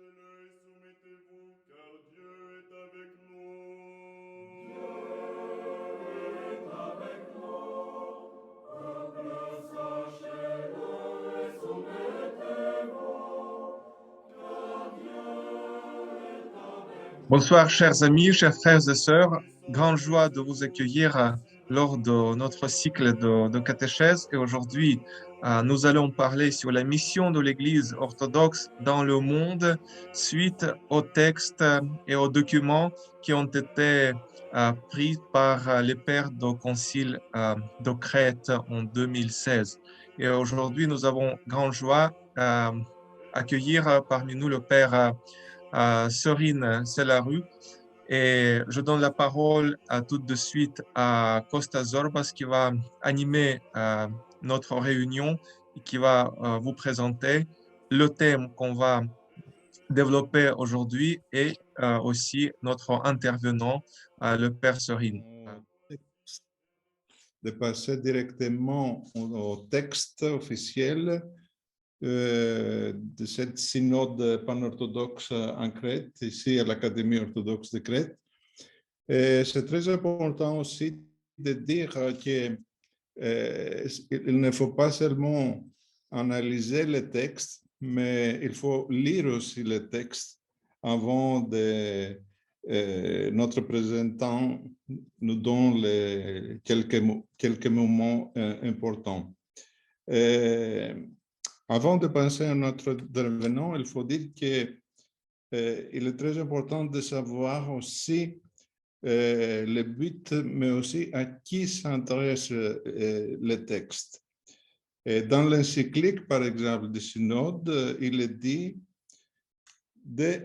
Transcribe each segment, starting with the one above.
Relâchez-le et soumettez-vous, car Dieu est avec nous. Dieu est avec nous. Peuple, sachez-le et soumettez-vous, car Dieu est avec nous. Bonsoir, chers amis, chers frères et sœurs. Grande joie de vous accueillir lors de notre cycle de catéchèse. Et aujourd'hui, nous allons parler sur la mission de l'Église orthodoxe dans le monde suite aux textes et aux documents qui ont été pris par les pères du Concile de Crète en 2016. Et aujourd'hui, nous avons grande joie accueillir parmi nous le père Sorine Selarue. Et je donne la parole tout de suite à Costa Zorbas qui va animer notre réunion et qui va vous présenter le thème qu'on va développer aujourd'hui et aussi notre intervenant, le Père Sorine. De passer directement au texte officiel de cette synode pan-orthodoxe en Crète, ici à l'Académie orthodoxe de Crète. Et c'est très important aussi de dire qu'il ne faut pas seulement analyser les textes, mais il faut lire aussi les textes avant de notre présentant nous donne quelques moments importants. Avant de passer à notre intervenant, il faut dire qu'il est très important de savoir aussi le but, mais aussi à qui s'intéresse le texte. Et dans l'encyclique, par exemple, du synode, il est dit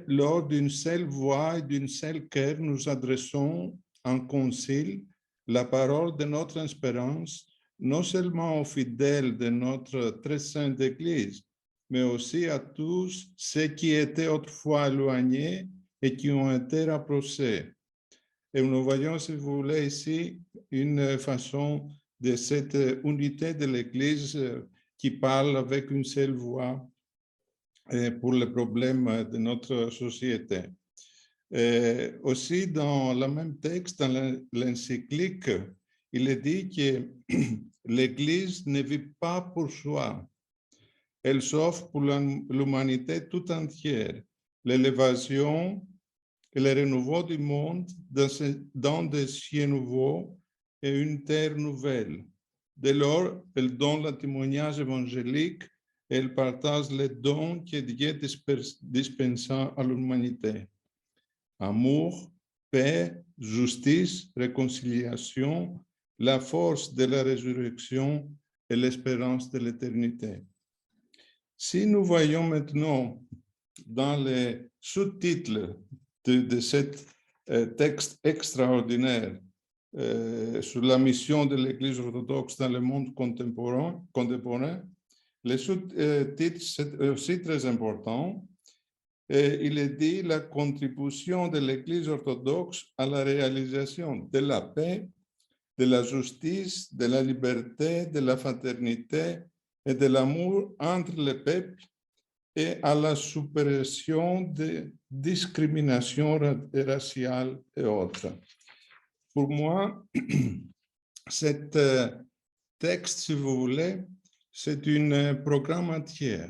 lors d'une seule voix et d'une seule cœur, nous adressons en concile la parole de notre espérance, non seulement aux fidèles de notre très sainte Église, mais aussi à tous ceux qui étaient autrefois éloignés et qui ont été rapprochés. Et nous voyons, si vous voulez, ici une façon de cette unité de l'Église qui parle avec une seule voix pour les problèmes de notre société. Et aussi, dans le même texte, dans l'encyclique, il est dit que l'Église ne vit pas pour soi. Elle s'offre pour l'humanité tout entière, l'élévation et le renouveau du monde dans des cieux nouveaux et une terre nouvelle. Dès lors, elle donne le témoignage évangélique et elle partage les dons que Dieu dispense à l'humanité. Amour, paix, justice, réconciliation, la force de la résurrection et l'espérance de l'éternité. Si nous voyons maintenant dans les sous-titres de ce texte extraordinaire sur la mission de l'Église orthodoxe dans le monde contemporain, les sous-titres sont aussi très importants. Et il est dit la contribution de l'Église orthodoxe à la réalisation de la paix, de la justice, de la liberté, de la fraternité et de l'amour entre les peuples et à la suppression des discriminations raciales et autres. Pour moi, cet texte, si vous voulez, c'est un programme entier.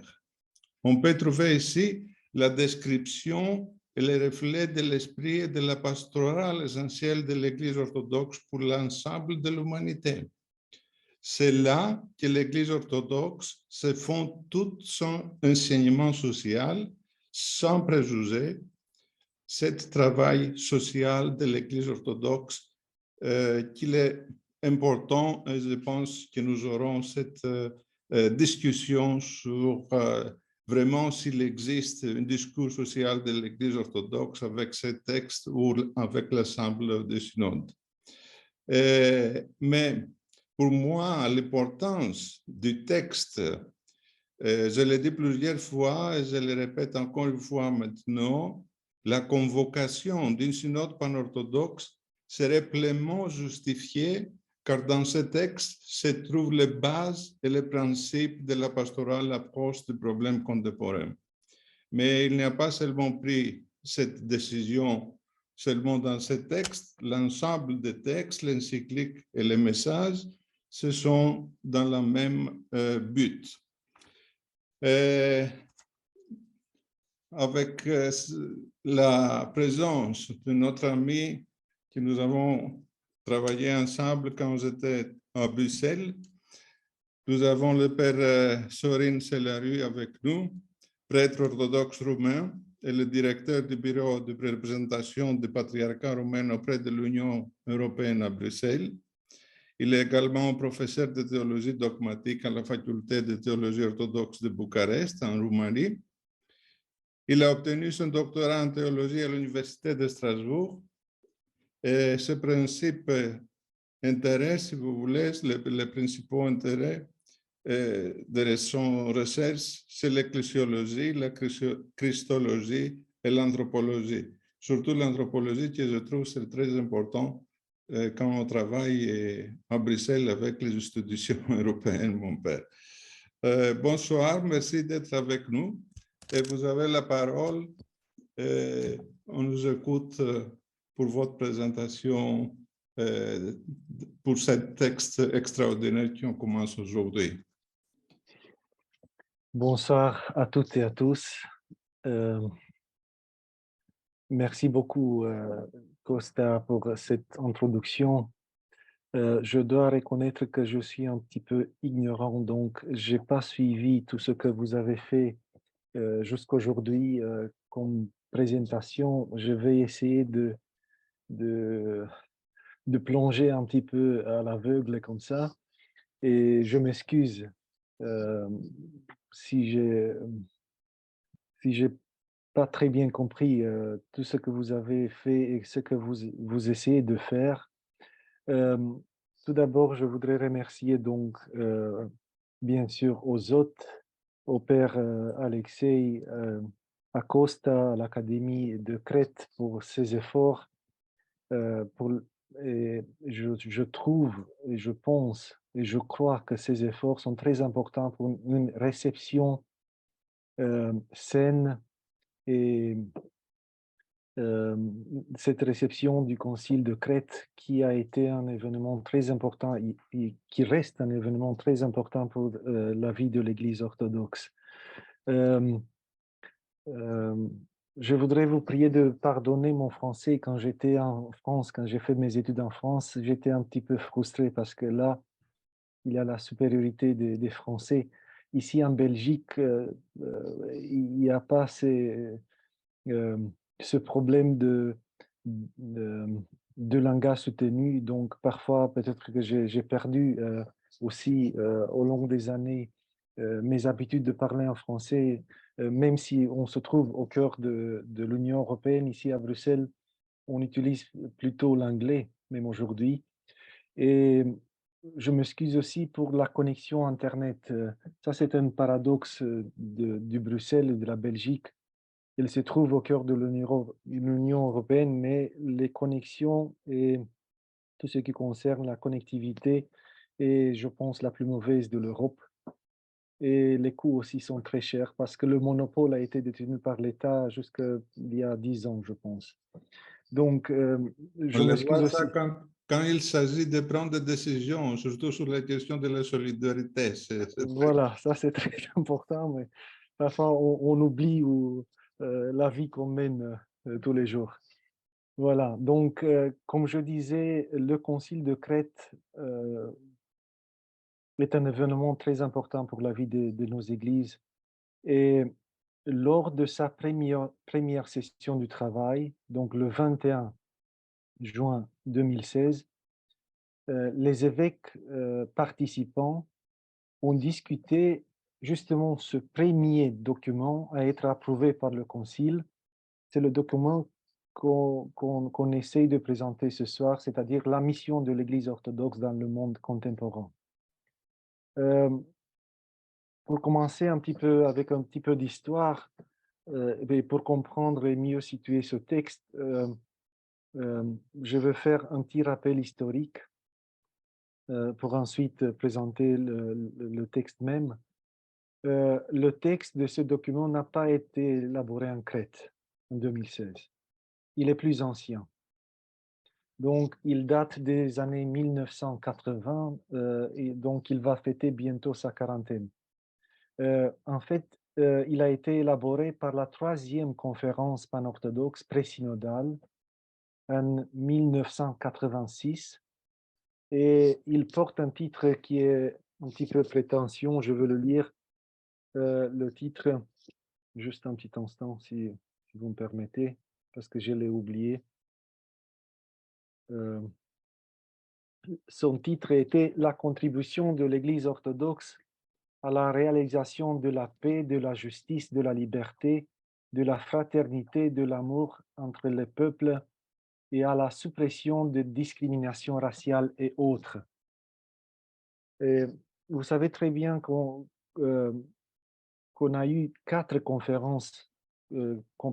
On peut trouver ici la description et le reflet de l'esprit et de la pastorale essentielle de l'Église orthodoxe pour l'ensemble de l'humanité. C'est là que l'Église orthodoxe se fonde tout son enseignement social sans préjugés. Ce travail social de l'Église orthodoxe qu'il est important, et je pense que nous aurons cette discussion sur vraiment s'il existe un discours social de l'Église orthodoxe avec ce texte ou avec l'ensemble du synode. Mais pour moi, l'importance du texte, je l'ai dit plusieurs fois et je le répète encore une fois maintenant, la convocation d'un synode pan-orthodoxe serait pleinement justifiée car dans ce texte se trouvent les bases et les principes de la pastorale approche du problème contemporain. Mais il n'y a pas seulement pris cette décision seulement dans ce texte, l'ensemble des textes, l'encyclique et les messages, ce sont dans le même but. Avec la présence de notre ami que nous avons travaillé ensemble quand j'étais à Bruxelles, nous avons le père Sorin Selaru avec nous, prêtre orthodoxe roumain et le directeur du bureau de représentation du patriarcat roumain auprès de l'Union européenne à Bruxelles. Il est également professeur de théologie dogmatique à la faculté de théologie orthodoxe de Bucarest, en Roumanie. Il a obtenu son doctorat en théologie à l'Université de Strasbourg. Et ce principe intérêt, si vous voulez, les principaux intérêts de son recherche, c'est l'ecclésiologie, la christologie et l'anthropologie. Surtout l'anthropologie, que je trouve c'est très important quand on travaille à Bruxelles avec les institutions européennes, mon père. Bonsoir, merci d'être avec nous. Et vous avez la parole. On nous écoute pour votre présentation pour ce texte extraordinaire qui commence aujourd'hui. Bonsoir à toutes et à tous. Merci beaucoup, Costa, pour cette introduction. Je dois reconnaître que je suis un petit peu ignorant, donc je n'ai pas suivi tout ce que vous avez fait jusqu'aujourd'hui comme présentation. Je vais essayer de plonger un petit peu à l'aveugle comme ça. Et je m'excuse si j'ai pas très bien compris tout ce que vous avez fait et ce que vous essayez de faire. Tout d'abord, je voudrais remercier donc bien sûr aux hôtes, au père Alexei Acosta, à l'Académie de Crète pour ses efforts. Et je trouve et je pense et je crois que ces efforts sont très importants pour une réception saine et cette réception du Concile de Crète qui a été un événement très important et qui reste un événement très important pour la vie de l'Église orthodoxe. Je voudrais vous prier de pardonner mon français. Quand j'étais en France, quand j'ai fait mes études en France, j'étais un petit peu frustré parce que là, il y a la supériorité des Français. Ici en Belgique, il n'y a pas ce problème de langage soutenu. Donc parfois, peut-être que j'ai perdu aussi au long des années mes habitudes de parler en français, même si on se trouve au cœur de l'Union européenne, ici à Bruxelles, on utilise plutôt l'anglais, même aujourd'hui. Et je m'excuse aussi pour la connexion Internet. Ça, c'est un paradoxe du Bruxelles et de la Belgique. Il se trouve au cœur de l'Union européenne, mais les connexions et tout ce qui concerne la connectivité est, je pense, la plus mauvaise de l'Europe. Et les coûts aussi sont très chers parce que le monopole a été détenu par l'État jusqu'il y a 10 ans, je pense. Donc, je On le m'excuse voit aussi. ça quand il s'agit de prendre des décisions, surtout sur la question de la solidarité. Voilà, ça c'est très important, mais parfois on oublie la vie qu'on mène tous les jours. Voilà, donc comme je disais, le Concile de Crète est un événement très important pour la vie de nos églises. Et lors de sa première session du travail, donc le 21 juin 2016, les évêques participants ont discuté justement ce premier document à être approuvé par le Concile. C'est le document qu'on essaye de présenter ce soir, c'est-à-dire la mission de l'Église orthodoxe dans le monde contemporain. Pour commencer un petit peu avec un petit peu d'histoire, et pour comprendre et mieux situer ce texte, je vais faire un petit rappel historique pour ensuite présenter le texte même. Le texte de ce document n'a pas été élaboré en Crète en 2016. Il est plus ancien. Donc, il date des années 1980 et donc il va fêter bientôt sa quarantaine. En fait, il a été élaboré par la 3e conférence panorthodoxe pré-synodale en 1986 et il porte un titre qui est un petit peu prétentieux, je veux le lire. Le titre, juste un petit instant si vous me permettez, parce que je l'ai oublié. Son titre était « La contribution de l'Église orthodoxe à la réalisation de la paix, de la justice, de la liberté, de la fraternité, de l'amour entre les peuples et à la suppression de discriminations raciales et autres ». Et vous savez très bien qu'on a eu 4 conférences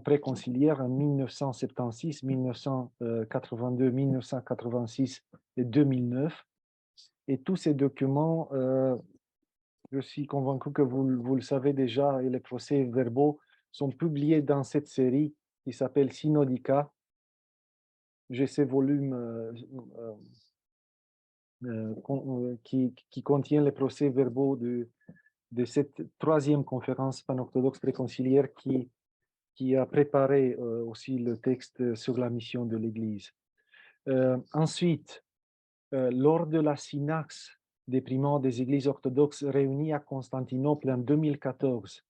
préconciliaires en 1976, 1982, 1986 et 2009. Et tous ces documents, je suis convaincu que vous le savez déjà, et les procès-verbaux sont publiés dans cette série qui s'appelle Synodica. J'ai ces volumes qui contiennent les procès-verbaux de cette 3e conférence panorthodoxe préconciliaire qui a préparé aussi le texte sur la mission de l'Église. Ensuite, lors de la synaxe des primats des églises orthodoxes réunies à Constantinople en 2014,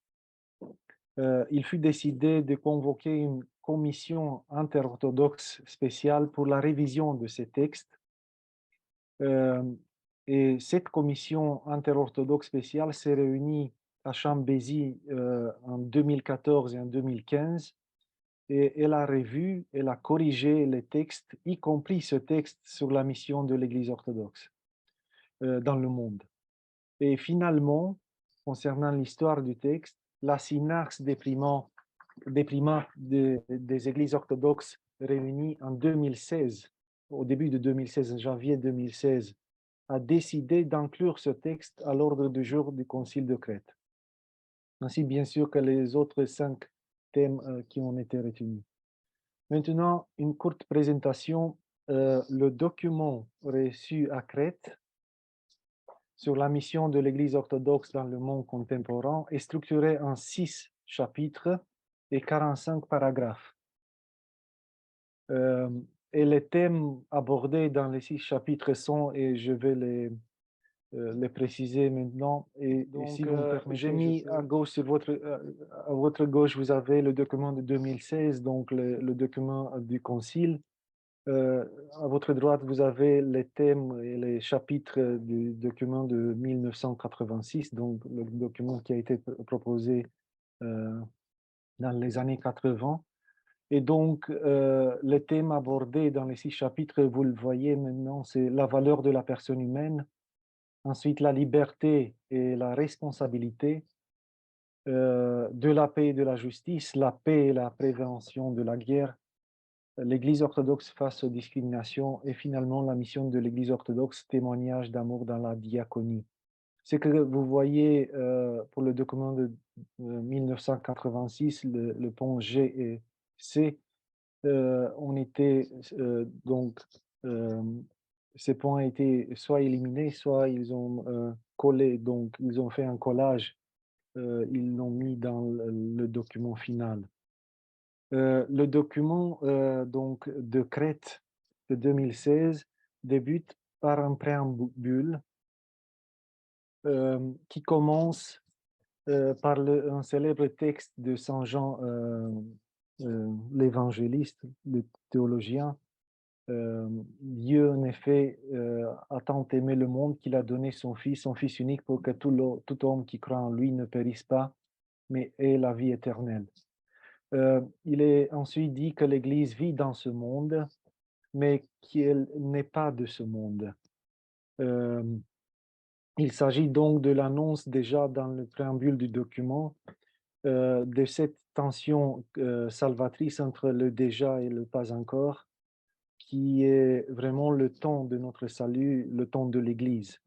il fut décidé de convoquer une commission interorthodoxe spéciale pour la révision de ces textes. Et cette commission interorthodoxe spéciale s'est réunie à Chambézy en 2014 et en 2015. Et elle a revu, elle a corrigé les textes, y compris ce texte sur la mission de l'Église orthodoxe dans le monde. Et finalement, concernant l'histoire du texte, la synaxe des primats des églises orthodoxes réunies en 2016, au début de 2016, en janvier 2016, a décidé d'inclure ce texte à l'ordre du jour du Concile de Crète, ainsi bien sûr que les autres 5 thèmes qui ont été retenus. Maintenant, une courte présentation. Le document reçu à Crète sur la mission de l'Église orthodoxe dans le monde contemporain est structuré en 6 chapitres et 45 paragraphes. Et les thèmes abordés dans les 6 chapitres sont, et je vais les préciser maintenant, et si vous me permettez, j'ai mis à gauche, à votre gauche, vous avez le document de 2016, donc le document du Concile. À votre droite, vous avez les thèmes et les chapitres du document de 1986, donc le document qui a été proposé dans les années 80. Et donc, les thèmes abordés dans les 6 chapitres, vous le voyez maintenant, c'est la valeur de la personne humaine, ensuite la liberté et la responsabilité, de la paix et de la justice, la paix et la prévention de la guerre, l'Église orthodoxe face aux discriminations et finalement la mission de l'Église orthodoxe, témoignage d'amour dans la diaconie. Ce que vous voyez pour le document de 1986, le point G et C, on était donc ces points étaient soit éliminés, soit ils ont collé, donc ils ont fait un collage, ils l'ont mis dans le document final. Le document donc de Crète de 2016 débute par un préambule qui commence par un célèbre texte de Saint Jean l'évangéliste, le théologien. Dieu, en effet, a tant aimé le monde qu'il a donné son Fils unique, pour que tout homme qui croit en lui ne périsse pas, mais ait la vie éternelle. Il est ensuite dit que l'Église vit dans ce monde, mais qu'elle n'est pas de ce monde. Il s'agit donc de l'annonce déjà dans le préambule du document de cette tension salvatrice entre le déjà et le pas encore, qui est vraiment le temps de notre salut, le temps de l'Église.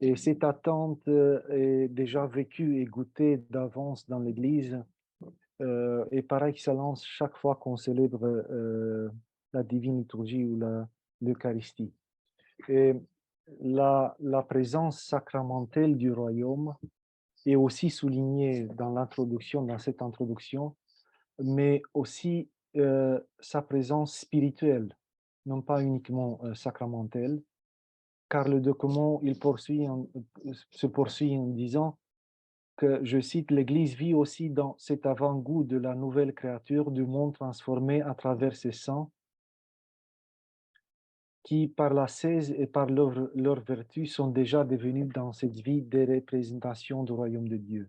Et cette attente est déjà vécue et goûtée d'avance dans l'Église et par excellence chaque fois qu'on célèbre la divine liturgie ou l'Eucharistie. Et la présence sacramentelle du royaume est aussi soulignée dans cette introduction, mais aussi sa présence spirituelle, non pas uniquement sacramentelle, car le document se poursuit en disant que, je cite, l'Église vit aussi dans cet avant-goût de la nouvelle créature du monde transformé à travers ses saints, qui, par l'ascèse et par leur vertu, sont déjà devenus dans cette vie des représentations du royaume de Dieu.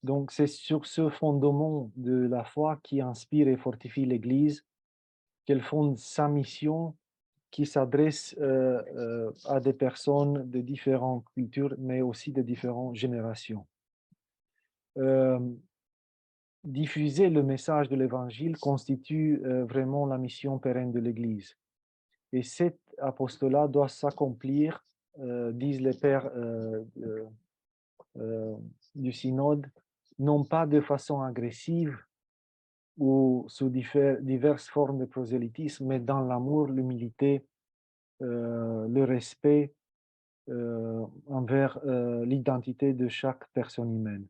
Donc, c'est sur ce fondement de la foi qui inspire et fortifie l'Église qu'elle fonde sa mission qui s'adresse à des personnes de différentes cultures, mais aussi de différentes générations. Diffuser le message de l'Évangile constitue vraiment la mission pérenne de l'Église. Et cet apostolat doit s'accomplir, disent les pères du synode, non pas de façon agressive ou sous diverses formes de prosélytisme, mais dans l'amour, l'humilité, le respect envers l'identité de chaque personne humaine.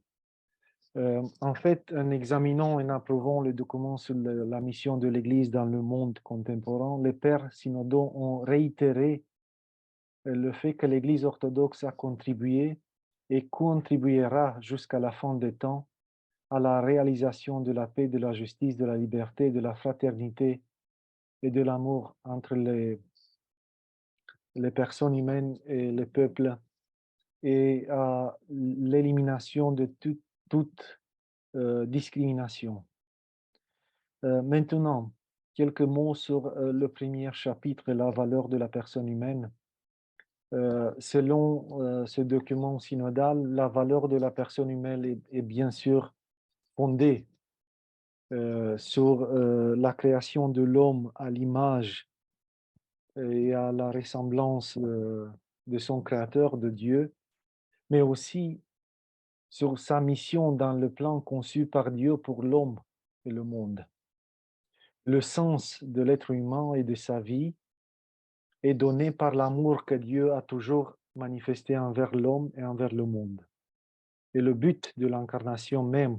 En fait, en examinant et en approuvant le document sur la mission de l'Église dans le monde contemporain, les pères synodaux ont réitéré le fait que l'Église orthodoxe a contribué et contribuera jusqu'à la fin des temps à la réalisation de la paix, de la justice, de la liberté, de la fraternité et de l'amour entre les personnes humaines et les peuples, et à l'élimination de toute discrimination. Maintenant, quelques mots sur le premier chapitre, la valeur de la personne humaine. Selon ce document synodal, la valeur de la personne humaine est bien sûr fondée sur la création de l'homme à l'image et à la ressemblance de son créateur, de Dieu, mais aussi sur sa mission dans le plan conçu par Dieu pour l'homme et le monde. Le sens de l'être humain et de sa vie est donné par l'amour que Dieu a toujours manifesté envers l'homme et envers le monde. Et le but de l'incarnation même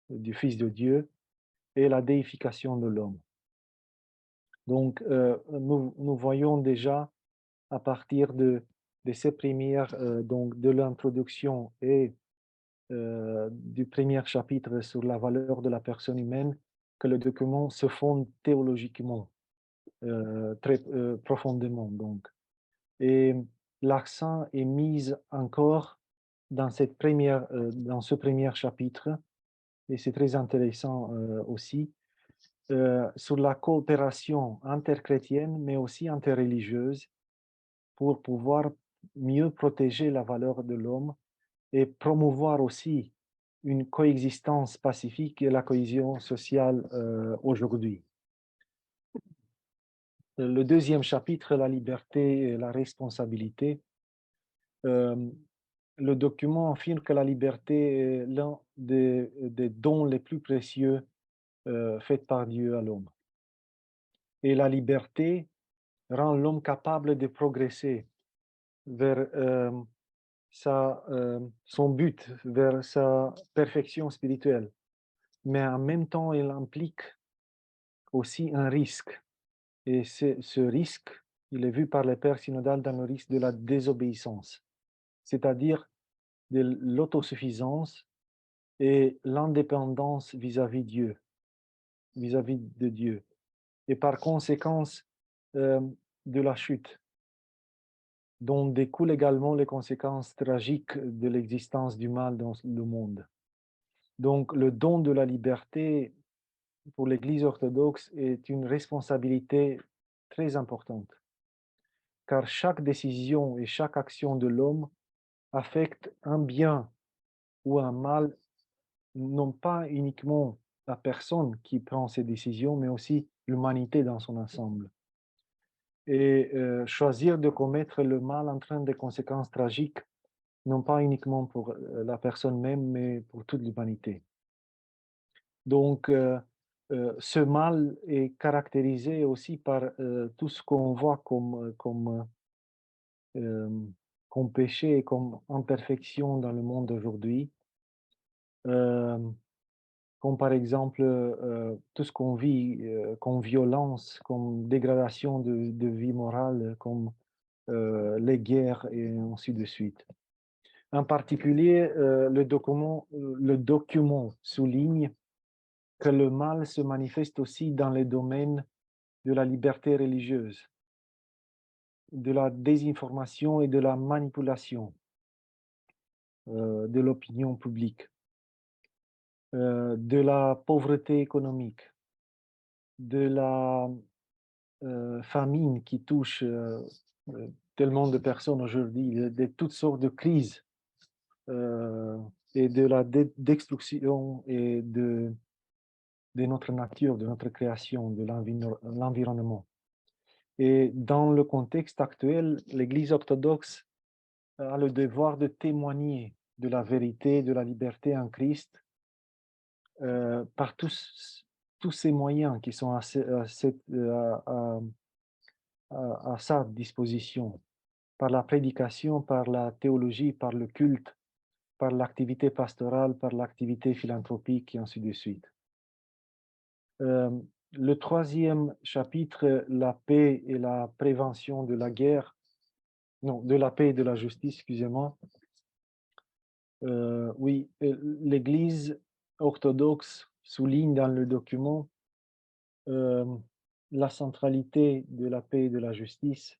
du Fils de Dieu est la déification de l'homme. Donc, nous voyons déjà à partir de ces premières, donc de l'introduction et du premier chapitre sur la valeur de la personne humaine, que le document se fonde théologiquement, très profondément. Donc. Et l'accent est mis encore dans ce premier chapitre, et c'est très intéressant aussi, sur la coopération interchrétienne, mais aussi interreligieuse, pour pouvoir mieux protéger la valeur de l'homme et promouvoir aussi une coexistence pacifique et la cohésion sociale aujourd'hui. Le deuxième chapitre, la liberté et la responsabilité. Le document affirme que la liberté est l'un des dons les plus précieux faits par Dieu à l'homme. Et la liberté rend l'homme capable de progresser vers son but, vers sa perfection spirituelle. Mais en même temps, elle implique aussi un risque. Et ce risque, il est vu par les pères synodales dans le risque de la désobéissance, c'est-à-dire de l'autosuffisance et l'indépendance vis-à-vis de Dieu. Et par conséquence de la chute, dont découlent également les conséquences tragiques de l'existence du mal dans le monde. Donc, le don de la liberté pour l'Église orthodoxe est une responsabilité très importante, car chaque décision et chaque action de l'homme affecte un bien ou un mal, non pas uniquement la personne qui prend ces décisions, mais aussi l'humanité dans son ensemble. Et choisir de commettre le mal entraîne des conséquences tragiques, non pas uniquement pour la personne même, mais pour toute l'humanité. Donc, ce mal est caractérisé aussi par tout ce qu'on voit comme péché et comme imperfection dans le monde d'aujourd'hui. Comme par exemple tout ce qu'on vit comme violence, comme dégradation de vie morale, comme les guerres et ainsi de suite. En particulier, le document souligne que le mal se manifeste aussi dans les domaines de la liberté religieuse, de la désinformation et de la manipulation de l'opinion publique, de la pauvreté économique, de la famine qui touche tellement de personnes aujourd'hui, de toutes sortes de crises et de la destruction et de notre nature, de notre création, de l'environnement. Et dans le contexte actuel, l'Église orthodoxe a le devoir de témoigner de la vérité, de la liberté en Christ par tous ces moyens qui sont à sa disposition, par la prédication, par la théologie, par le culte, par l'activité pastorale, par l'activité philanthropique et ainsi de suite. Le troisième chapitre, la paix et la prévention de la guerre, non, de la paix et de la justice, excusez-moi. Oui, l'Église orthodoxe souligne dans le document la centralité de la paix et de la justice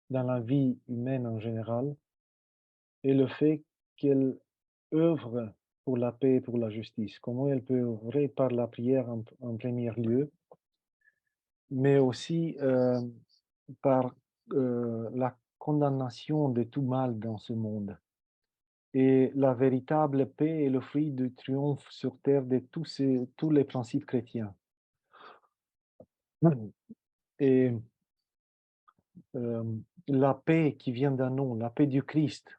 dans la vie humaine en général et le fait qu'elle œuvre pour la paix et pour la justice. Comment elle peut œuvrer par la prière en premier lieu, mais aussi par la condamnation de tout mal dans ce monde. Et la véritable paix est le fruit du triomphe sur terre de tous les principes chrétiens. Et la paix qui vient d'un nom, la paix du Christ,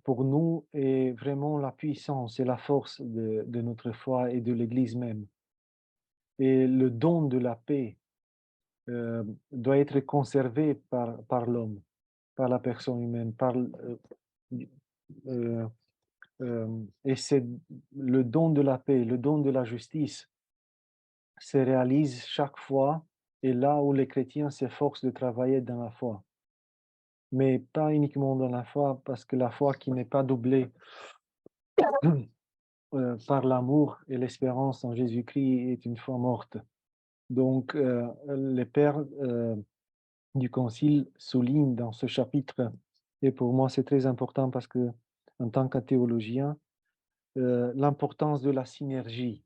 pour nous est vraiment la puissance et la force de notre foi et de l'Église même. Et le don de la paix doit être conservé par l'homme, par la personne humaine, et c'est le don de la paix, le don de la justice se réalise chaque fois et là où les chrétiens s'efforcent de travailler dans la foi. Mais pas uniquement dans la foi, parce que la foi qui n'est pas doublée par l'amour et l'espérance en Jésus-Christ est une foi morte. Donc, les pères du Concile soulignent dans ce chapitre, et pour moi c'est très important parce que en tant que théologien, l'importance de la synergie,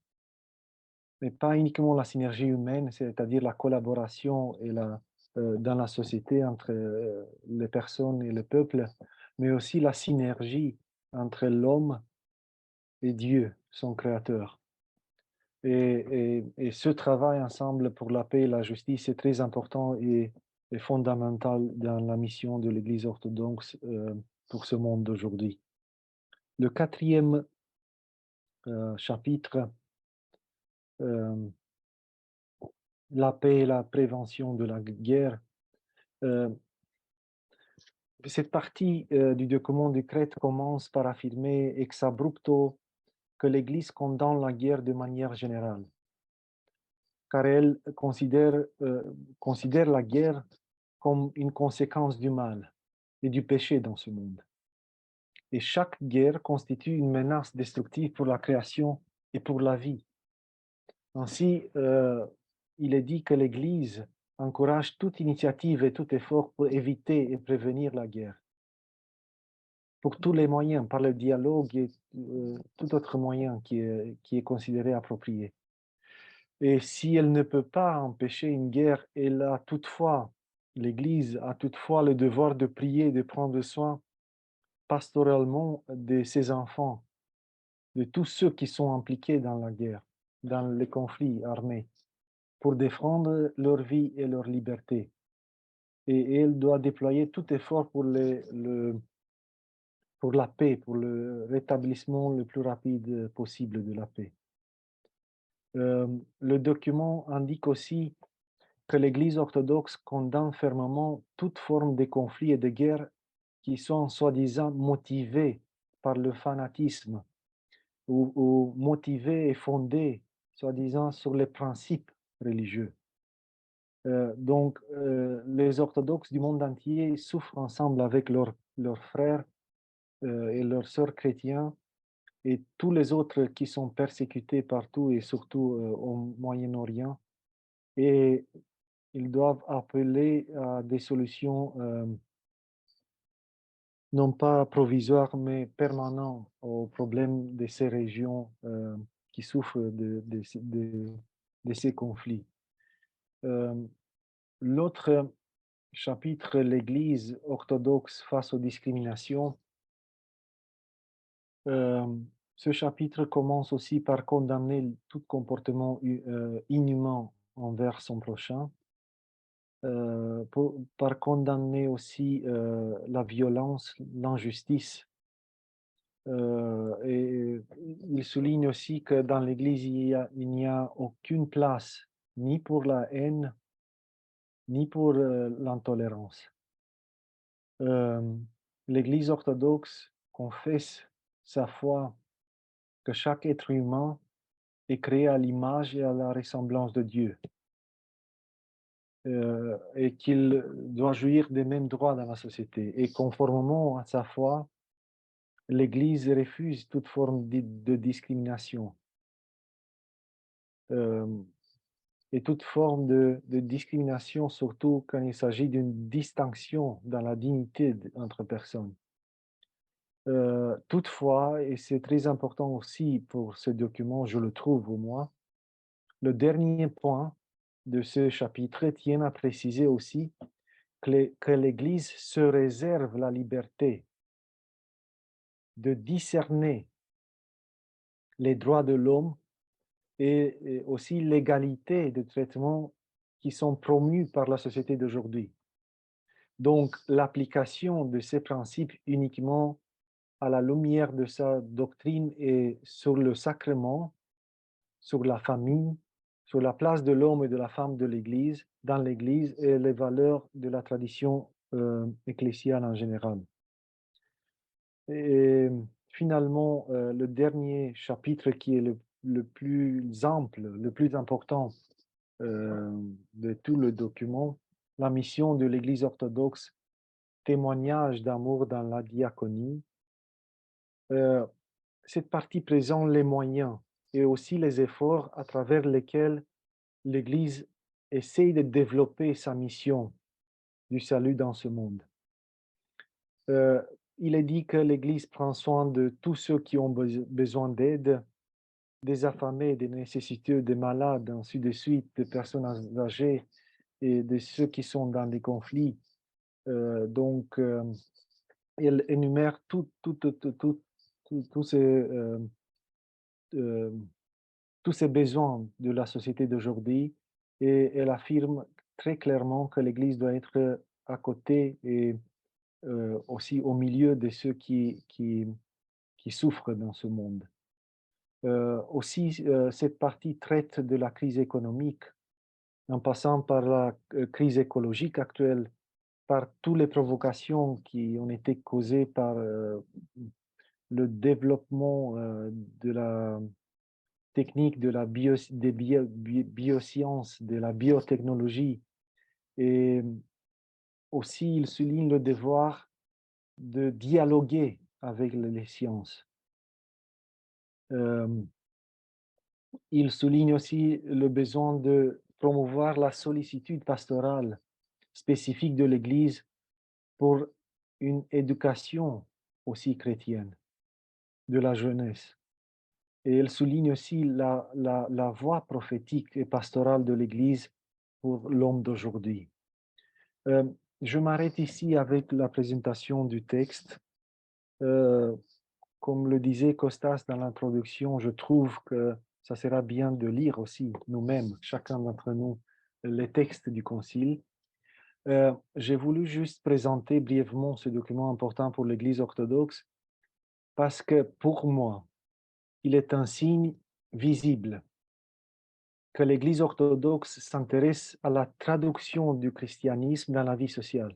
mais pas uniquement la synergie humaine, c'est-à-dire la collaboration et dans la société entre les personnes et le peuple, mais aussi la synergie entre l'homme et Dieu, son créateur. Et ce travail ensemble pour la paix et la justice est très important et fondamental dans la mission de l'Église orthodoxe pour ce monde d'aujourd'hui. Le quatrième chapitre, la paix et la prévention de la guerre. Cette partie du document du Crète commence par affirmer ex abrupto que l'Église condamne la guerre de manière générale, car elle considère la guerre comme une conséquence du mal et du péché dans ce monde. Et chaque guerre constitue une menace destructive pour la création et pour la vie. Ainsi, il est dit que l'Église encourage toute initiative et tout effort pour éviter et prévenir la guerre. Pour tous les moyens, par le dialogue et tout autre moyen qui est considéré approprié. Et si elle ne peut pas empêcher une guerre, l'Église a toutefois le devoir de prier et de prendre soin pastoralement de ses enfants, de tous ceux qui sont impliqués dans la guerre, dans les conflits armés, pour défendre leur vie et leur liberté. et elle doit déployer tout effort pour pour la paix, pour le rétablissement le plus rapide possible de la paix. Le document indique aussi que l'Église orthodoxe condamne fermement toute forme de conflits et de guerres qui sont soi-disant motivés par le fanatisme ou motivés et fondés, soi-disant, sur les principes religieux. Donc, les orthodoxes du monde entier souffrent ensemble avec leurs frères et leurs sœurs chrétiens et tous les autres qui sont persécutés partout et surtout au Moyen-Orient. Et ils doivent appeler à des solutions non pas provisoires, mais permanentes aux problèmes de ces régions qui souffrent de ces conflits. L'autre chapitre, l'Église orthodoxe face aux discriminations, ce chapitre commence aussi par condamner tout comportement inhumain envers son prochain, par condamner aussi la violence, l'injustice. Et il souligne aussi que dans l'Église, il n'y a aucune place ni pour la haine, ni pour l'intolérance. L'Église orthodoxe confesse sa foi que chaque être humain est créé à l'image et à la ressemblance de Dieu et qu'il doit jouir des mêmes droits dans la société. Et conformément à sa foi, l'Église refuse toute forme de discrimination et toute forme de discrimination, surtout quand il s'agit d'une distinction dans la dignité entre personnes. Toutefois, et c'est très important aussi pour ce document, je le trouve au moins, le dernier point de ce chapitre tient à préciser aussi que l'Église se réserve la liberté de discerner les droits de l'homme et aussi l'égalité de traitement qui sont promus par la société d'aujourd'hui. Donc, l'application de ces principes uniquement à la lumière de sa doctrine et sur le sacrement, sur la famille, sur la place de l'homme et de la femme de l'Église, dans l'Église et les valeurs de la tradition ecclésiale en général. Et finalement, le dernier chapitre qui est le plus ample, le plus important de tout le document, la mission de l'Église orthodoxe, témoignage d'amour dans la diaconie. Cette partie présente les moyens et aussi les efforts à travers lesquels l'Église essaye de développer sa mission du salut dans ce monde. Il est dit que l'Église prend soin de tous ceux qui ont besoin d'aide, des affamés, des nécessiteux, des malades, ainsi de suite, des personnes âgées et de ceux qui sont dans des conflits. Donc, elle énumère tous ces besoins de la société d'aujourd'hui et elle affirme très clairement que l'Église doit être à côté et aussi au milieu de ceux qui souffrent dans ce monde. Aussi, cette partie traite de la crise économique, en passant par la crise écologique actuelle, par toutes les provocations qui ont été causées par le développement de la technique, des biosciences, de la biotechnologie. Et aussi, il souligne le devoir de dialoguer avec les sciences. Il souligne aussi le besoin de promouvoir la sollicitude pastorale spécifique de l'Église pour une éducation aussi chrétienne de la jeunesse. Et elle souligne aussi la voie prophétique et pastorale de l'Église pour l'homme d'aujourd'hui. Je m'arrête ici avec la présentation du texte. Comme le disait Costas dans l'introduction, je trouve que ça sera bien de lire aussi nous-mêmes, chacun d'entre nous, les textes du Concile. J'ai voulu juste présenter brièvement ce document important pour l'Église orthodoxe parce que pour moi, il est un signe visible que l'Église orthodoxe s'intéresse à la traduction du christianisme dans la vie sociale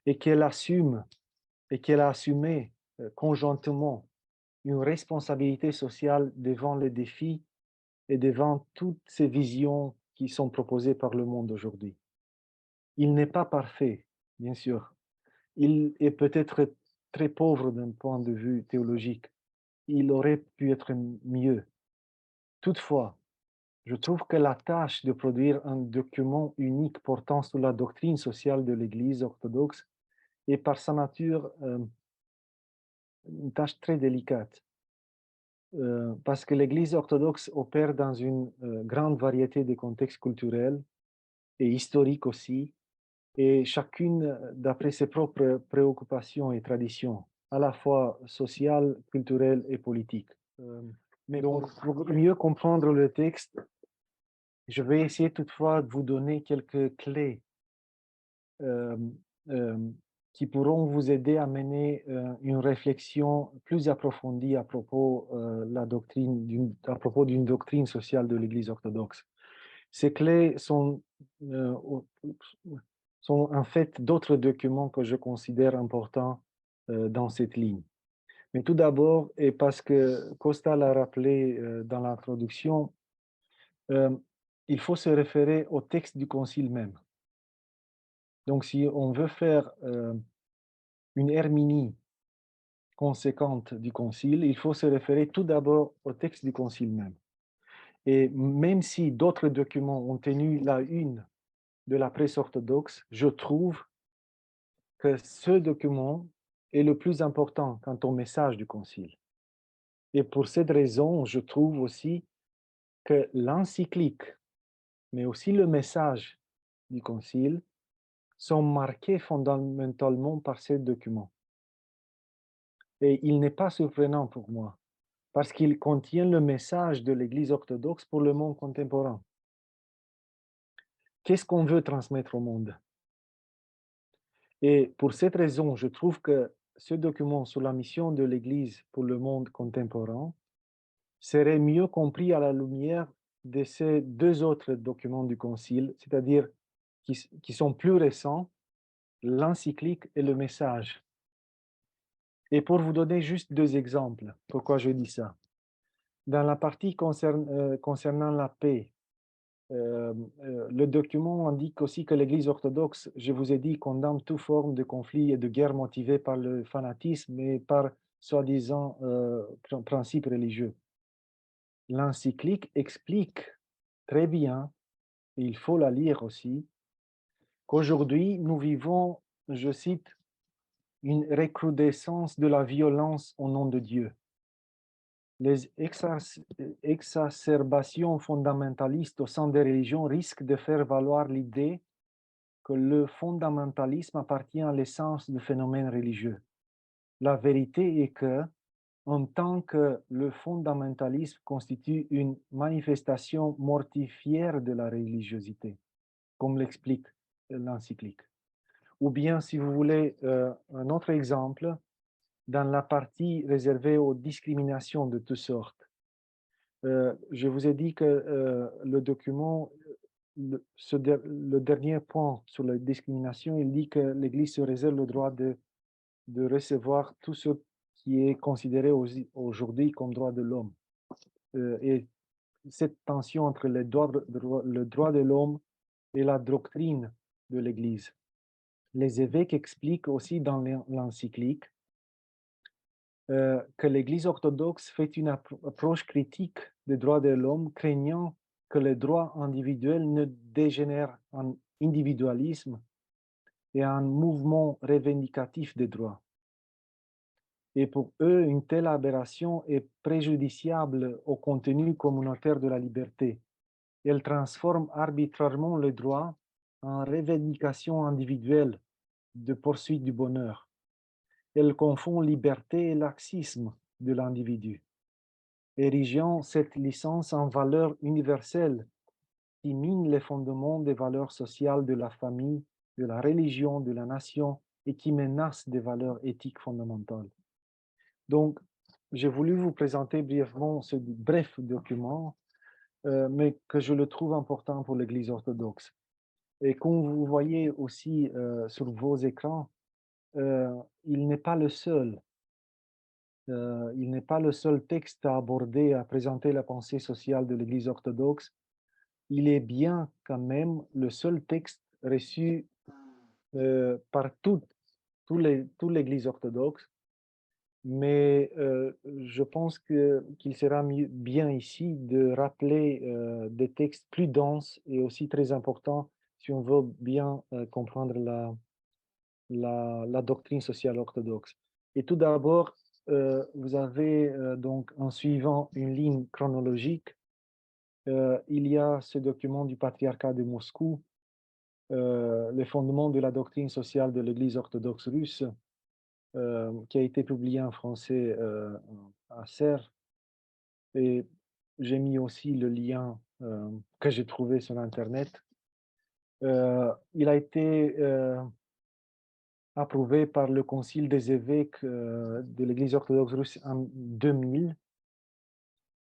et qu'elle assume et qu'elle a assumé conjointement une responsabilité sociale devant les défis et devant toutes ces visions qui sont proposées par le monde aujourd'hui. Il n'est pas parfait, bien sûr. Il est peut-être très pauvre d'un point de vue théologique. Il aurait pu être mieux. Toutefois, je trouve que la tâche de produire un document unique portant sur la doctrine sociale de l'Église orthodoxe est par sa nature une tâche très délicate. Parce que l'Église orthodoxe opère dans une grande variété de contextes culturels et historiques aussi, et chacune d'après ses propres préoccupations et traditions, à la fois sociales, culturelles et politiques. Mais donc, pour mieux comprendre le texte, je vais essayer toutefois de vous donner quelques clés euh, euh, qui pourront vous aider à mener une réflexion plus approfondie à propos, à propos d'une doctrine sociale de l'Église orthodoxe. Ces clés sont en fait d'autres documents que je considère importants dans cette ligne. Mais tout d'abord, et parce que Costa l'a rappelé dans l'introduction, il faut se référer au texte du Concile même. Donc, si on veut faire une herménie conséquente du Concile, il faut se référer tout d'abord au texte du Concile même. Et même si d'autres documents ont tenu la une de la presse orthodoxe, je trouve que ce document est le plus important quant au message du Concile. Et pour cette raison, je trouve aussi que l'encyclique, mais aussi le message du Concile, sont marqués fondamentalement par ce document. Et il n'est pas surprenant pour moi, parce qu'il contient le message de l'Église orthodoxe pour le monde contemporain. Qu'est-ce qu'on veut transmettre au monde? Et pour cette raison, je trouve que ce document sur la mission de l'Église pour le monde contemporain serait mieux compris à la lumière de ces deux autres documents du Concile, c'est-à-dire qui sont plus récents, l'encyclique et le message. Et pour vous donner juste deux exemples, pourquoi je dis ça. Dans la partie concernant la paix, le document indique aussi que l'Église orthodoxe, je vous ai dit, condamne toute forme de conflit et de guerre motivée par le fanatisme et par soi-disant principes religieux. L'encyclique explique très bien, et il faut la lire aussi, qu'aujourd'hui nous vivons, je cite, une recrudescence de la violence au nom de Dieu. Les exacerbations fondamentalistes au sein des religions risquent de faire valoir l'idée que le fondamentalisme appartient à l'essence du phénomène religieux. La vérité est que, en tant que le fondamentalisme constitue une manifestation mortifère de la religiosité, comme l'explique l'encyclique. Ou bien, si vous voulez, un autre exemple, dans la partie réservée aux discriminations de toutes sortes. Je vous ai dit que le document, le dernier point sur la discrimination, il dit que l'Église se réserve le droit de recevoir tout ce qui est considéré aujourd'hui comme droit de l'homme. Et cette tension entre le droit de l'homme et la doctrine de l'Église. Les évêques expliquent aussi dans l'encyclique que l'Église orthodoxe fait une approche critique des droits de l'homme, craignant que les droits individuels ne dégénèrent en individualisme et en mouvement revendicatif des droits. Et pour eux, une telle aberration est préjudiciable au contenu communautaire de la liberté. Elle transforme arbitrairement le droit en revendication individuelle de poursuite du bonheur. Elle confond liberté et laxisme de l'individu, érigeant cette licence en valeur universelle qui mine les fondements des valeurs sociales de la famille, de la religion, de la nation et qui menace des valeurs éthiques fondamentales. Donc, j'ai voulu vous présenter brièvement ce bref document, mais que je le trouve important pour l'Église orthodoxe. Et comme vous voyez aussi sur vos écrans, il n'est pas le seul. Il n'est pas le seul texte à aborder, à présenter la pensée sociale de l'Église orthodoxe. Il est bien quand même le seul texte reçu par toute l'Église orthodoxe, mais je pense qu'il sera bien ici de rappeler des textes plus denses et aussi très importants si on veut bien comprendre la doctrine sociale orthodoxe. Et tout d'abord, vous avez donc en suivant une ligne chronologique, il y a ce document du patriarcat de Moscou, les fondements de la doctrine sociale de l'Église orthodoxe russe, qui a été publié en français à Serre. Et j'ai mis aussi le lien que j'ai trouvé sur Internet. Il a été approuvé par le Concile des évêques de l'Église orthodoxe russe en 2000.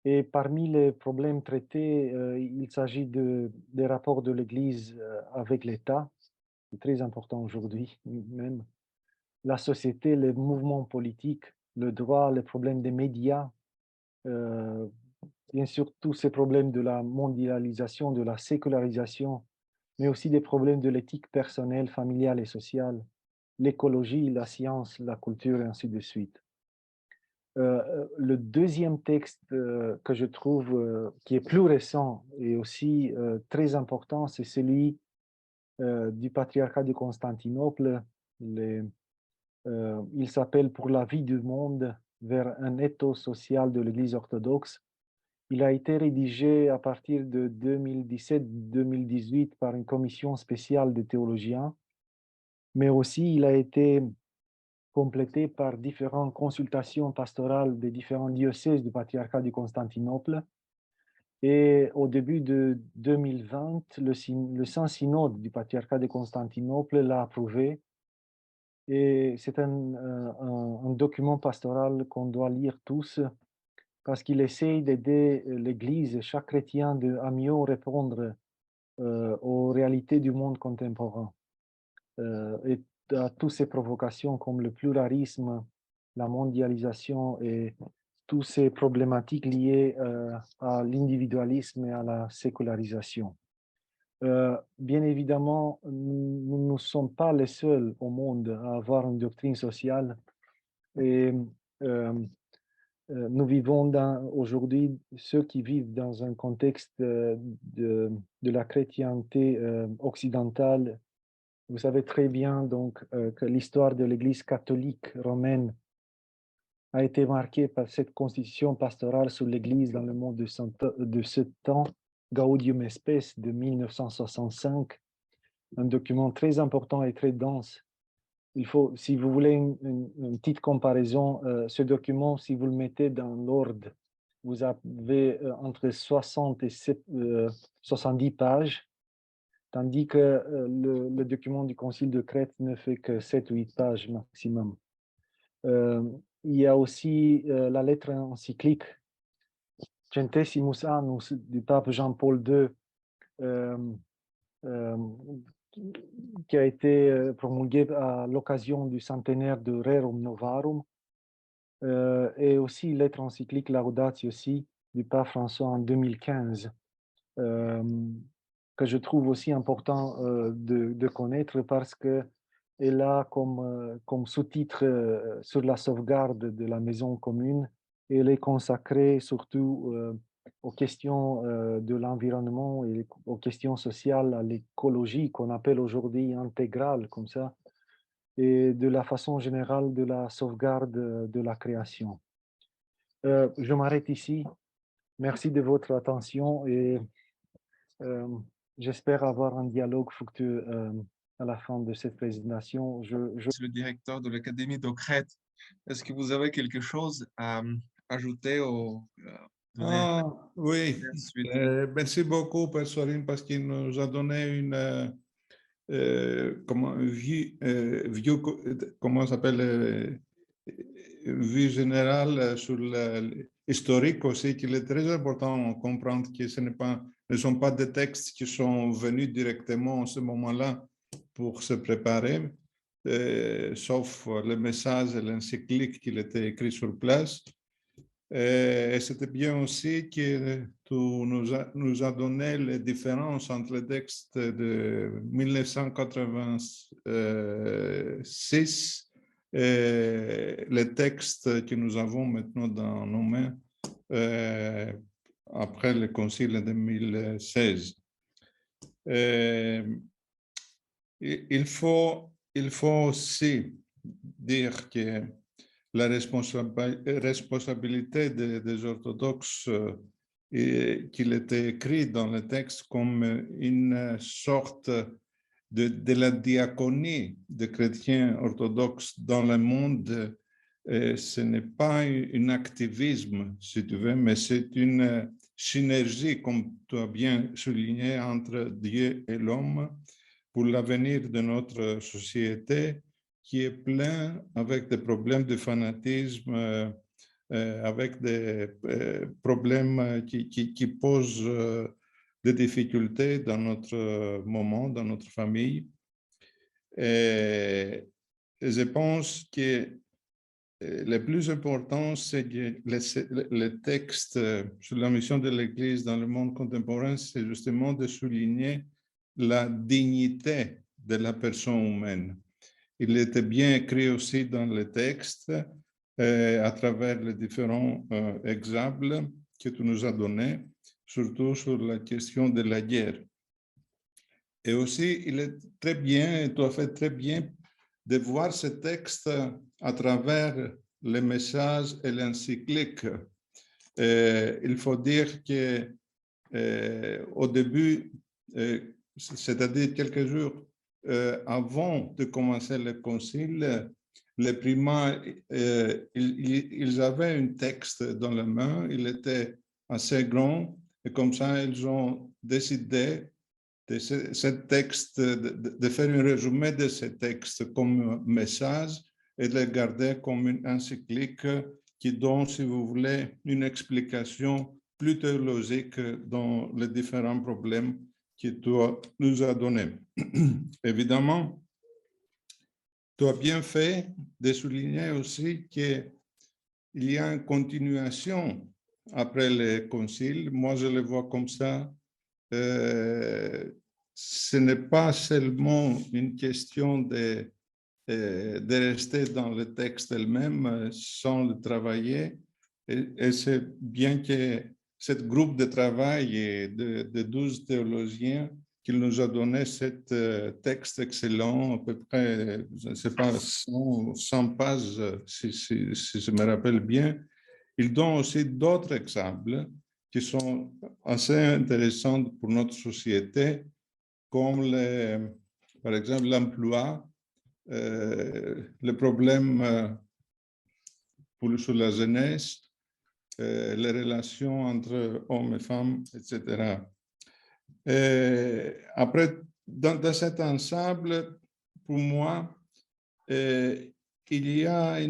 Et parmi les problèmes traités, il s'agit des rapports de l'Église avec l'État, c'est très important aujourd'hui même, la société, les mouvements politiques, le droit, les problèmes des médias, bien sûr tous ces problèmes de la mondialisation, de la sécularisation, mais aussi des problèmes de l'éthique personnelle, familiale et sociale, l'écologie, la science, la culture et ainsi de suite. Le deuxième texte que je trouve qui est plus récent et aussi très important, c'est celui du patriarcat de Constantinople. Il s'appelle Pour la vie du monde vers un ethos social de l'Église orthodoxe. Il a été rédigé à partir de 2017-2018 par une commission spéciale de théologiens, mais aussi il a été complété par différentes consultations pastorales des différents diocèses du patriarcat de Constantinople. Et au début de 2020, le Saint-Synode du patriarcat de Constantinople l'a approuvé. Et c'est un document pastoral qu'on doit lire tous parce qu'il essaye d'aider l'Église et chaque chrétien à mieux répondre aux réalités du monde contemporain. Et à toutes ces provocations comme le pluralisme, la mondialisation et toutes ces problématiques liées à l'individualisme et à la sécularisation. Bien évidemment, nous ne sommes pas les seuls au monde à avoir une doctrine sociale et nous vivons aujourd'hui, ceux qui vivent dans un contexte de la chrétienté occidentale. Vous savez très bien donc que l'histoire de l'Église catholique romaine a été marquée par cette constitution pastorale sur l'Église dans le monde de ce temps, Gaudium Spes de 1965, un document très important et très dense. Il faut, si vous voulez une petite comparaison, ce document, si vous le mettez dans l'ordre, vous avez entre 60 et 70 pages. Tandis que le document du Concile de Crète ne fait que 7 ou 8 pages maximum. Il y a aussi la lettre encyclique Centesimus Annus du pape Jean-Paul II qui a été promulguée à l'occasion du centenaire de Rerum Novarum et aussi lettre encyclique Laudatio Si du pape François en 2015. Que je trouve aussi important de connaître parce qu'elle a comme sous-titre sur la sauvegarde de la maison commune et elle est consacrée surtout aux questions de l'environnement et aux questions sociales, à l'écologie qu'on appelle aujourd'hui intégrale comme ça, et de la façon générale de la sauvegarde de la création. Je m'arrête ici. Merci de votre attention et j'espère avoir un dialogue fructueux à la fin de cette présentation. C'est le directeur de l'Académie de Crète. Est-ce que vous avez quelque chose à ajouter ou donner? Oui, la suite. merci beaucoup, Père Sorin, parce qu'il nous a donné une comment ça s'appelle, vue générale sur l'historique aussi, qu'il est très important de comprendre que ne sont pas des textes qui sont venus directement en ce moment-là pour se préparer, sauf le message et l'encyclique qui était écrit sur place. Et c'était bien aussi que tu nous as donné les différences entre les textes de 1986 et les textes que nous avons maintenant dans nos mains après le concile de 2016. Il faut aussi dire que la responsabilité des orthodoxes qu'il était écrit dans le texte comme une sorte de la diaconie des chrétiens orthodoxes dans le monde. Ce n'est pas un activisme, si tu veux, mais c'est une synergie, comme tu as bien souligné, entre Dieu et l'homme pour l'avenir de notre société, qui est plein avec des problèmes de fanatisme, avec des problèmes qui posent des difficultés dans notre moment, dans notre famille. Et je pense que le plus important, c'est que le texte sur la mission de l'Église dans le monde contemporain, c'est justement de souligner la dignité de la personne humaine. Il était bien écrit aussi dans le texte à travers les différents exemples que tu nous as donnés, surtout sur la question de la guerre. Et aussi, il est très bien, tu as fait très bien de voir ce texte à travers les messages et l'encyclique. Il faut dire que au début, c'est-à-dire quelques jours avant de commencer le concile, les primats, ils avaient un texte dans la main, il était assez grand, et comme ça, ils ont décidé de ce texte, de faire un résumé de ce texte comme message et de le garder comme une encyclique qui donne, si vous voulez, une explication plus théologique dans les différents problèmes que tu nous as donnés. Évidemment, tu as bien fait de souligner aussi qu'il y a une continuation après le concile. Moi, je le vois comme ça. Ce n'est pas seulement une question de rester dans le texte elle-même sans le travailler. Et c'est bien que ce groupe de travail de 12 théologiens qui nous a donné ce texte excellent, à peu près, je ne sais pas, 100 pages, si je me rappelle bien. Ils donnent aussi d'autres exemples qui sont assez intéressants pour notre société, comme par exemple l'emploi, le problème sur la jeunesse, les relations entre hommes et femmes, etc. Après, dans cet ensemble, pour moi, il y a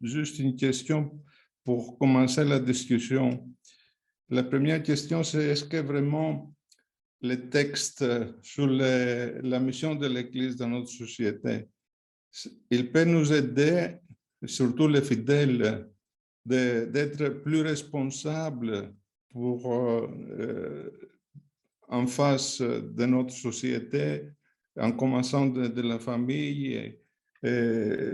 juste une question pour commencer la discussion. La première question, c'est est-ce que vraiment le texte sur la mission de l'Église dans notre société, il peut nous aider, surtout les fidèles, d'être plus responsables pour en face de notre société, en commençant de la famille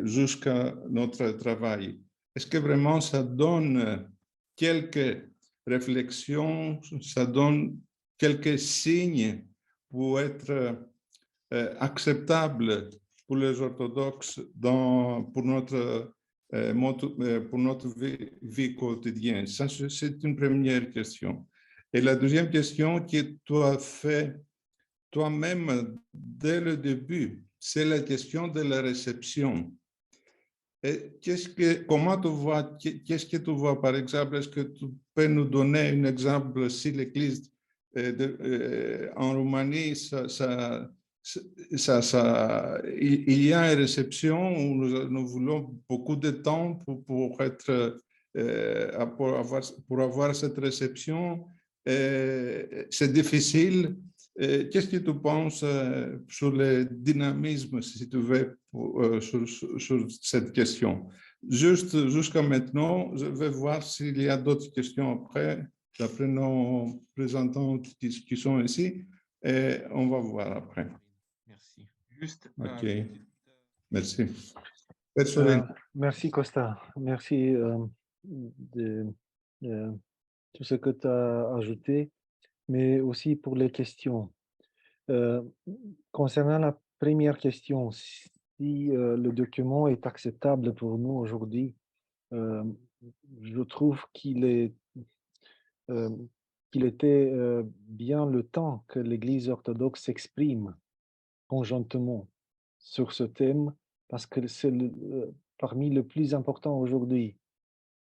jusqu'à notre travail. Est-ce que vraiment ça donne quelques réflexions, ça donne quelques signes pour être acceptable pour les orthodoxes pour notre vie quotidienne? Ça, c'est une première question. Et la deuxième question que tu as fait toi-même dès le début, c'est la question de la réception. Et comment tu vois, qu'est-ce que tu vois, par exemple, est-ce que tu peux nous donner un exemple si l'Église en Roumanie, il y a une réception où nous voulons beaucoup de temps pour être, pour avoir cette réception. C'est difficile. Qu'est-ce que tu penses sur le dynamisme, si tu veux, sur cette question? Juste jusqu'à maintenant, je vais voir s'il y a d'autres questions après, d'après nos représentants qui sont ici, et on va voir après. Merci. Juste. OK. Merci. Personnel. Merci Costa, merci de tout ce que tu as ajouté, mais aussi pour les questions. Concernant la première question, si le document est acceptable pour nous aujourd'hui, je trouve qu'il était bien le temps que l'Église orthodoxe s'exprime conjointement sur ce thème, parce que c'est parmi le plus important aujourd'hui.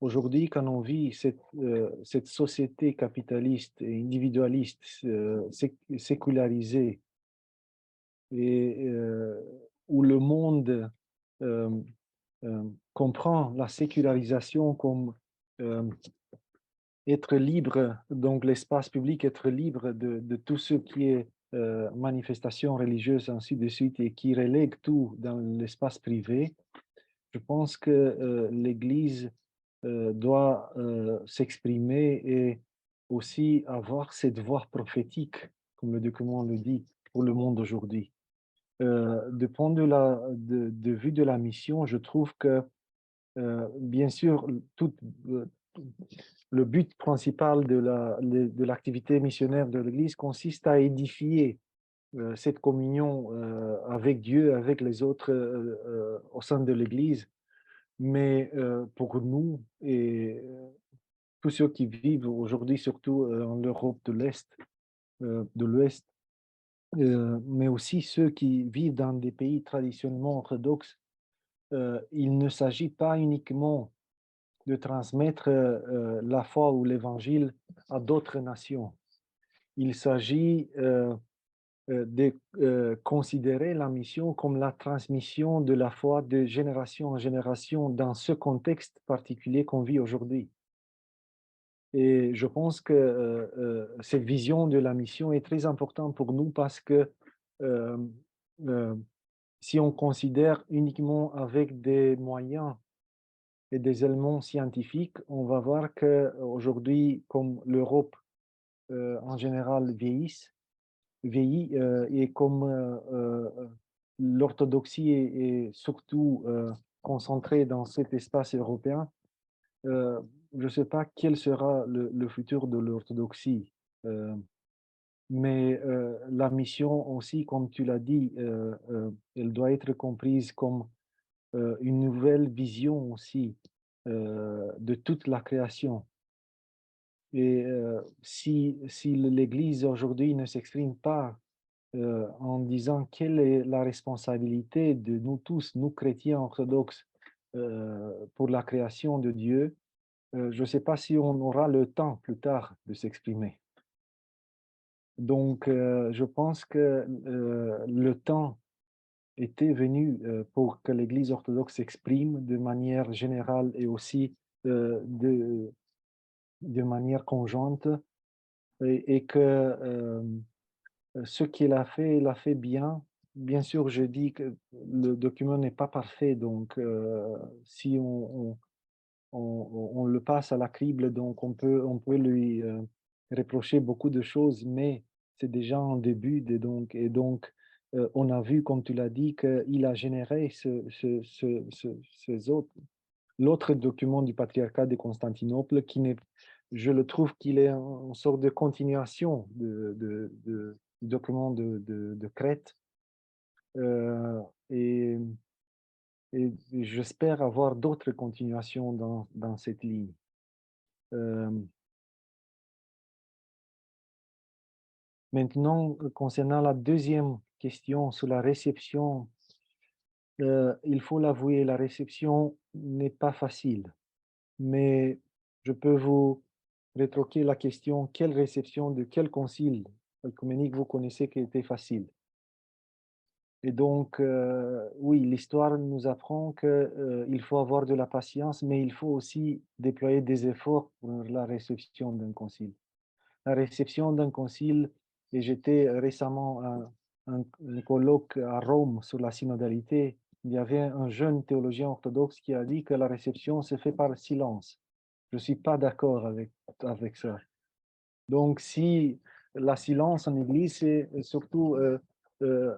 Aujourd'hui, quand on vit cette société capitaliste et individualiste, sécularisée, et où le monde comprend la sécularisation comme être libre, donc l'espace public, être libre de tout ce qui est manifestation religieuse, ainsi de suite, et qui relègue tout dans l'espace privé. Je pense que l'Église doit s'exprimer et aussi avoir cette voix prophétique, comme le document le dit, pour le monde aujourd'hui. De point de vue de la mission, je trouve que, bien sûr, le but principal de l'activité missionnaire de l'Église consiste à édifier cette communion avec Dieu, avec les autres au sein de l'Église. Mais pour nous et tous ceux qui vivent aujourd'hui, surtout en Europe de l'Est, de l'Ouest, mais aussi ceux qui vivent dans des pays traditionnellement orthodoxes, il ne s'agit pas uniquement de transmettre la foi ou l'évangile à d'autres nations. Il s'agit de considérer la mission comme la transmission de la foi de génération en génération dans ce contexte particulier qu'on vit aujourd'hui. Et je pense que cette vision de la mission est très importante pour nous parce que euh, euh, si on considère uniquement avec des moyens et des éléments scientifiques, on va voir qu'aujourd'hui, comme l'Europe en général vieillit et comme l'orthodoxie est surtout concentrée dans cet espace européen, je ne sais pas quel sera le futur de l'orthodoxie. Mais la mission aussi, comme tu l'as dit, elle doit être comprise comme une nouvelle vision aussi de toute la création. Et si l'Église aujourd'hui ne s'exprime pas en disant quelle est la responsabilité de nous tous, nous chrétiens orthodoxes, pour la création de Dieu, je ne sais pas si on aura le temps plus tard de s'exprimer. Donc, je pense que le temps était venu pour que l'Église orthodoxe s'exprime de manière générale et aussi de manière conjointe et que ce qu'il a fait, il a fait bien. Bien sûr, je dis que le document n'est pas parfait, donc si on le passe à la crible, donc on peut lui reprocher beaucoup de choses, mais c'est déjà un début, et donc on a vu, comme tu l'as dit, qu'il a généré ces autres, l'autre document du patriarcat de Constantinople, je le trouve qu'il est une sorte de continuation du document de Crète. Et j'espère avoir d'autres continuations dans cette ligne. Maintenant, concernant la deuxième question sur la réception il faut l'avouer, la réception n'est pas facile. Mais je peux vous rétroquer la question, quelle réception de quel concile œcuménique vous connaissez qui était facile? Et donc, oui, l'histoire nous apprend que, il faut avoir de la patience, mais il faut aussi déployer des efforts pour la réception d'un concile. La réception d'un concile, et j'étais récemment à un colloque à Rome sur la synodalité, il y avait un jeune théologien orthodoxe qui a dit que la réception se fait par silence. Je ne suis pas d'accord avec ça. Donc, si la silence en Église, c'est surtout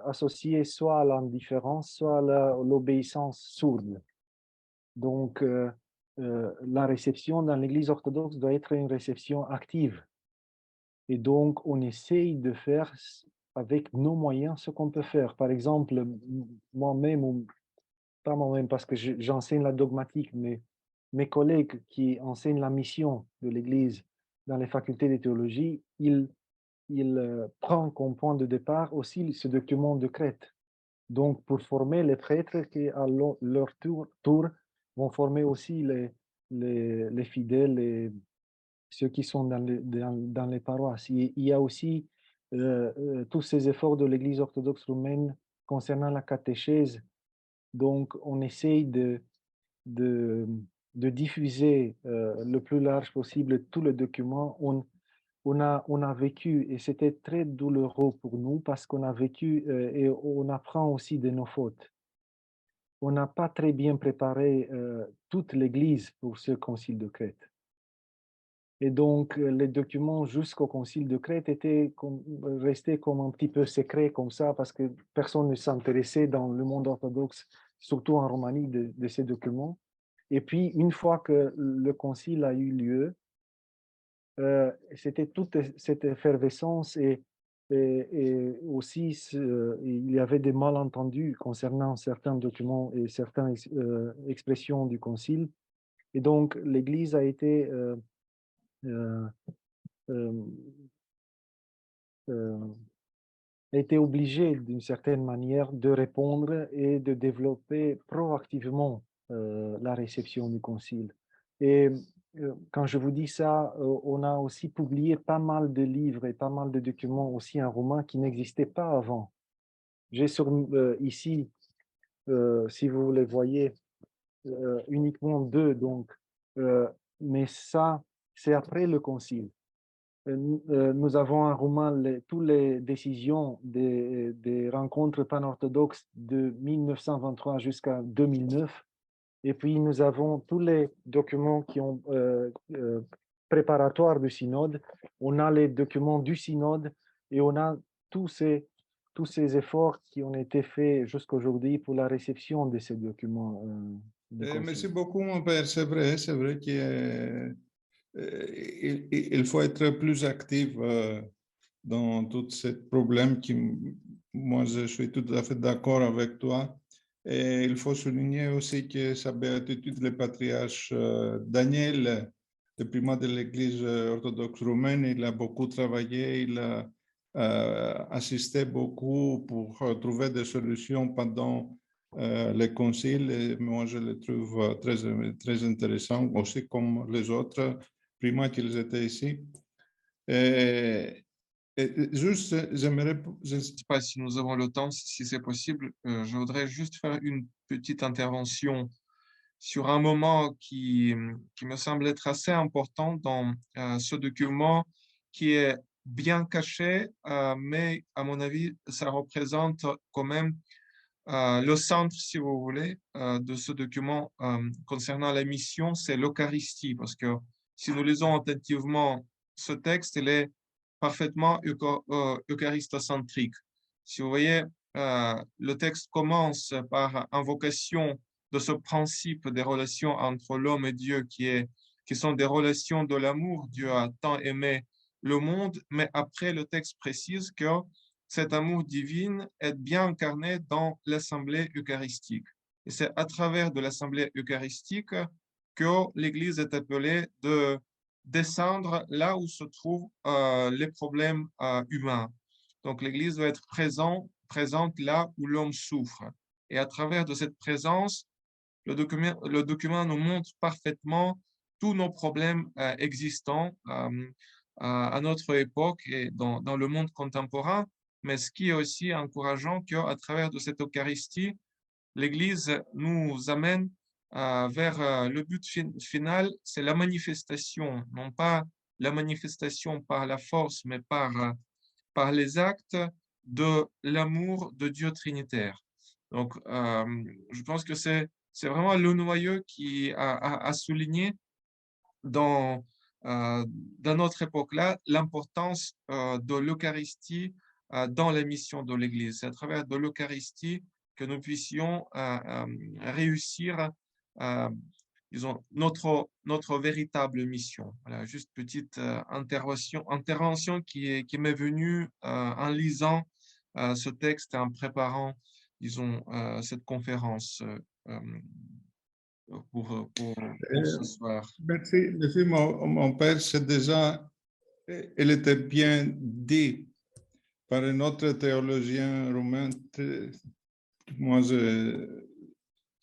associé soit à l'indifférence, soit à l'obéissance sourde. Donc, la réception dans l'Église orthodoxe doit être une réception active. Et donc, on essaye de faire avec nos moyens ce qu'on peut faire. Par exemple, moi-même, ou pas moi-même parce que j'enseigne la dogmatique, mais mes collègues qui enseignent la mission de l'Église dans les facultés de théologie, ils prennent comme point de départ aussi ce document de Crète. Donc, pour former les prêtres qui, à leur tour vont former aussi les fidèles et ceux qui sont dans les paroisses. Il y a aussi tous ces efforts de l'Église orthodoxe roumaine concernant la catéchèse. Donc, on essaye de, de diffuser le plus large possible tous les documents. On a vécu, et c'était très douloureux pour nous parce qu'on a vécu et on apprend aussi de nos fautes. On n'a pas très bien préparé toute l'Église pour ce concile de Crète. Et donc, les documents jusqu'au concile de Crète étaient restés comme un petit peu secrets comme ça parce que personne ne s'intéressait dans le monde orthodoxe, surtout en Roumanie, de ces documents. Et puis, une fois que le concile a eu lieu, c'était toute cette effervescence et aussi il y avait des malentendus concernant certains documents et certaines expressions du concile. Et donc, l'Église a été euh, obligée d'une certaine manière de répondre et de développer proactivement la réception du concile. Et quand je vous dis ça, on a aussi publié pas mal de livres et pas mal de documents aussi en roumain qui n'existaient pas avant. J'ai ici, si vous les voyez, uniquement deux, donc, mais ça, c'est après le concile. Nous avons en roumain toutes les décisions des rencontres panorthodoxes de 1923 jusqu'à 2009. Et puis, nous avons tous les documents qui ont préparatoires du synode. On a les documents du synode et on a tous ces efforts qui ont été faits jusqu'à aujourd'hui pour la réception de ces documents. Merci beaucoup, mon père. C'est vrai qu'il il faut être plus actif dans tout ce problème qui, moi, je suis tout à fait d'accord avec toi. Et il faut souligner aussi que sa béatitude, le patriarche Daniel, le primat de l'Église orthodoxe roumaine, il a beaucoup travaillé, il a assisté beaucoup pour trouver des solutions pendant les conciles. Et moi, je le trouve très intéressant, aussi comme les autres primats qu'ils étaient ici. Juste, j'aimerais... Je ne sais pas si nous avons le temps, si c'est possible. Je voudrais juste faire une petite intervention sur un moment qui me semble être assez important dans ce document qui est bien caché, mais à mon avis, ça représente quand même le centre, si vous voulez, de ce document concernant la mission, c'est l'Eucharistie, parce que si nous lisons attentivement ce texte, il est parfaitement eucharistocentrique. Si vous voyez, le texte commence par invocation de ce principe des relations entre l'homme et Dieu qui sont des relations de l'amour. Dieu a tant aimé le monde, mais après le texte précise que cet amour divin est bien incarné dans l'assemblée eucharistique. Et c'est à travers de l'assemblée eucharistique que l'Église est appelée de descendre là où se trouvent les problèmes humains. Donc l'Église doit être présente là où l'homme souffre. Et à travers de cette présence, le document nous montre parfaitement tous nos problèmes existants à notre époque et dans le monde contemporain. Mais ce qui est aussi encourageant, qu'à travers de cette Eucharistie, l'Église nous amène vers le but final, c'est la manifestation, non pas la manifestation par la force, mais par les actes de l'amour de Dieu trinitaire. Donc, je pense que c'est vraiment le noyau qui a souligné dans notre époque-là l'importance de l'Eucharistie dans la mission de l'Église. C'est à travers de l'Eucharistie que nous puissions réussir disons, notre véritable mission. Voilà, juste petite intervention qui m'est venue en lisant ce texte et en préparant, disons, cette conférence pour ce soir. Merci, merci mon père. C'est déjà, elle était bien dit par un autre théologien roumain. Moi,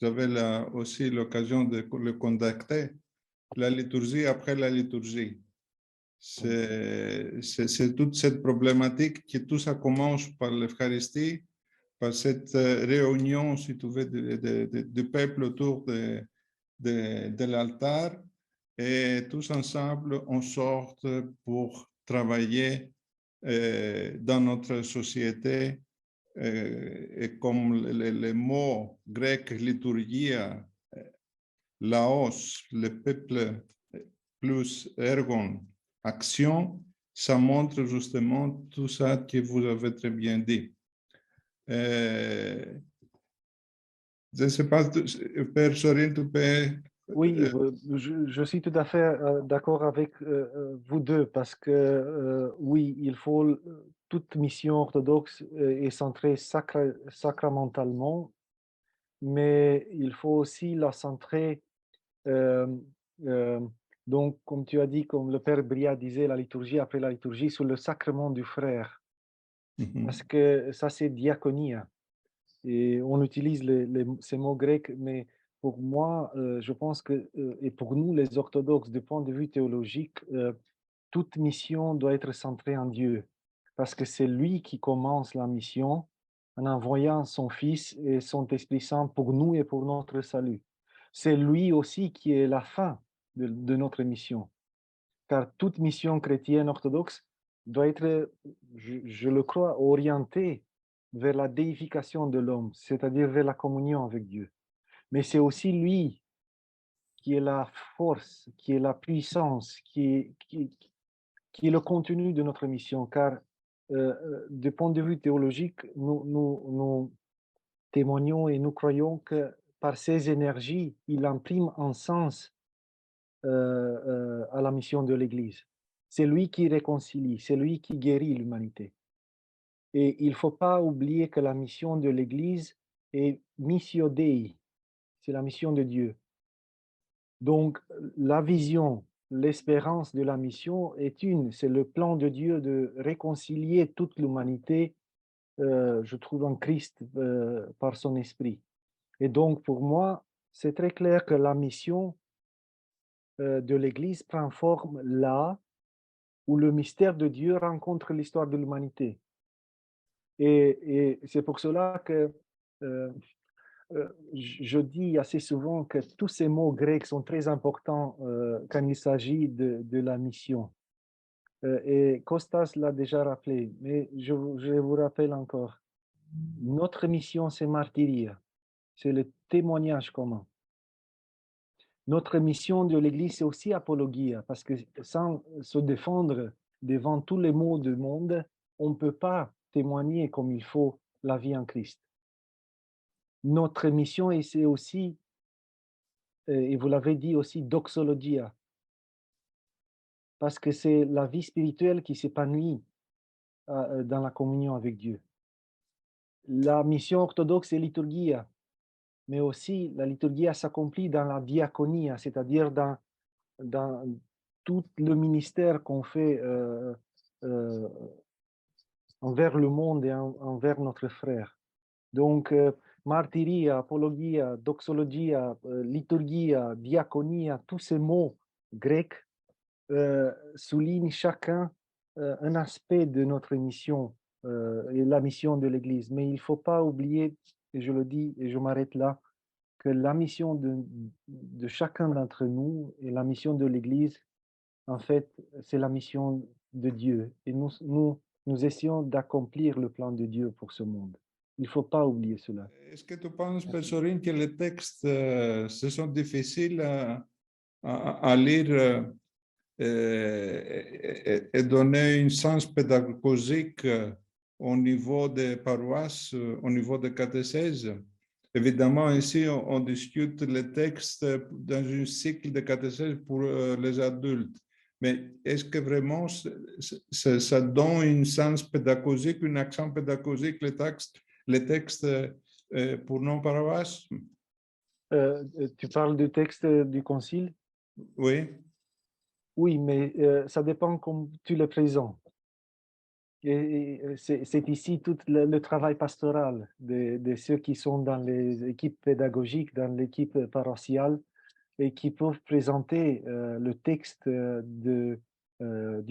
j'avais aussi l'occasion de le contacter. La liturgie après la liturgie. C'est toute cette problématique qui tout ça commence par l'Eucharistie, par cette réunion, si tu veux, du peuple autour de l'altar, et tous ensemble, on sort pour travailler dans notre société. Et comme le mot grec liturgia, laos, le peuple, plus ergon, action, ça montre justement tout ça que vous avez très bien dit. Je ne sais pas, Père Sorin, tu peux... Oui, je suis tout à fait d'accord avec vous deux parce que oui, il faut toute mission orthodoxe est centrée sacramentalement, mais il faut aussi la centrer euh, donc, comme tu as dit, comme le Père Bria disait, la liturgie après la liturgie, sur le sacrement du frère, parce que ça c'est diaconia. Et on utilise ces mots grecs, mais pour moi, je pense que, et pour nous les orthodoxes, du point de vue théologique, toute mission doit être centrée en Dieu, parce que c'est lui qui commence la mission en envoyant son Fils et son Esprit Saint pour nous et pour notre salut. C'est lui aussi qui est la fin de notre mission, car toute mission chrétienne orthodoxe doit être, je le crois, orientée vers la déification de l'homme, c'est-à-dire vers la communion avec Dieu. Mais c'est aussi lui qui est la force, qui est la puissance, qui est le contenu de notre mission, car du point de vue théologique, nous témoignons et nous croyons que par ses énergies, il imprime un sens à la mission de l'Église. C'est lui qui réconcilie, c'est lui qui guérit l'humanité. Et il ne faut pas oublier que la mission de l'Église est missio Dei, c'est la mission de Dieu. Donc, la vision, l'espérance de la mission est c'est le plan de Dieu de réconcilier toute l'humanité, je trouve, en Christ par son esprit. Et donc, pour moi, c'est très clair que la mission de l'Église prend forme là où le mystère de Dieu rencontre l'histoire de l'humanité. Et c'est pour cela que je dis assez souvent que tous ces mots grecs sont très importants quand il s'agit de la mission. Et Costas l'a déjà rappelé, mais je vous rappelle encore. Notre mission, c'est martyria, c'est le témoignage commun. Notre mission de l'Église, c'est aussi apologia, parce que sans se défendre devant tous les maux du monde, on ne peut pas témoigner comme il faut la vie en Christ. Notre mission, c'est aussi, et vous l'avez dit aussi, doxologia, parce que c'est la vie spirituelle qui s'épanouit dans la communion avec Dieu. La mission orthodoxe est liturgia, mais aussi la liturgia s'accomplit dans la diaconia, c'est-à-dire dans tout le ministère qu'on fait envers le monde et envers notre frère. Donc, martyria, apologia, doxologia, liturgia, diaconia, tous ces mots grecs soulignent chacun un aspect de notre mission et la mission de l'Église. Mais il ne faut pas oublier, et je le dis et je m'arrête là, que la mission de chacun d'entre nous et la mission de l'Église, en fait, c'est la mission de Dieu. Et nous essayons d'accomplir le plan de Dieu pour ce monde. Il ne faut pas oublier cela. Est-ce que tu penses, Pessorin, que les textes ce sont difficiles à lire et donner un sens pédagogique au niveau des paroisses, au niveau des catéchèses? Évidemment, ici, on discute les textes dans un cycle de catéchèse pour les adultes. Mais est-ce que vraiment ça donne un sens pédagogique, un accent pédagogique, les textes pour nos paroisses? Tu parles du texte du Concile? Oui. Oui, mais ça dépend comme tu le présentes. Et c'est ici tout le travail pastoral de ceux qui sont dans les équipes pédagogiques, dans l'équipe paroissiale, et qui peuvent présenter le texte du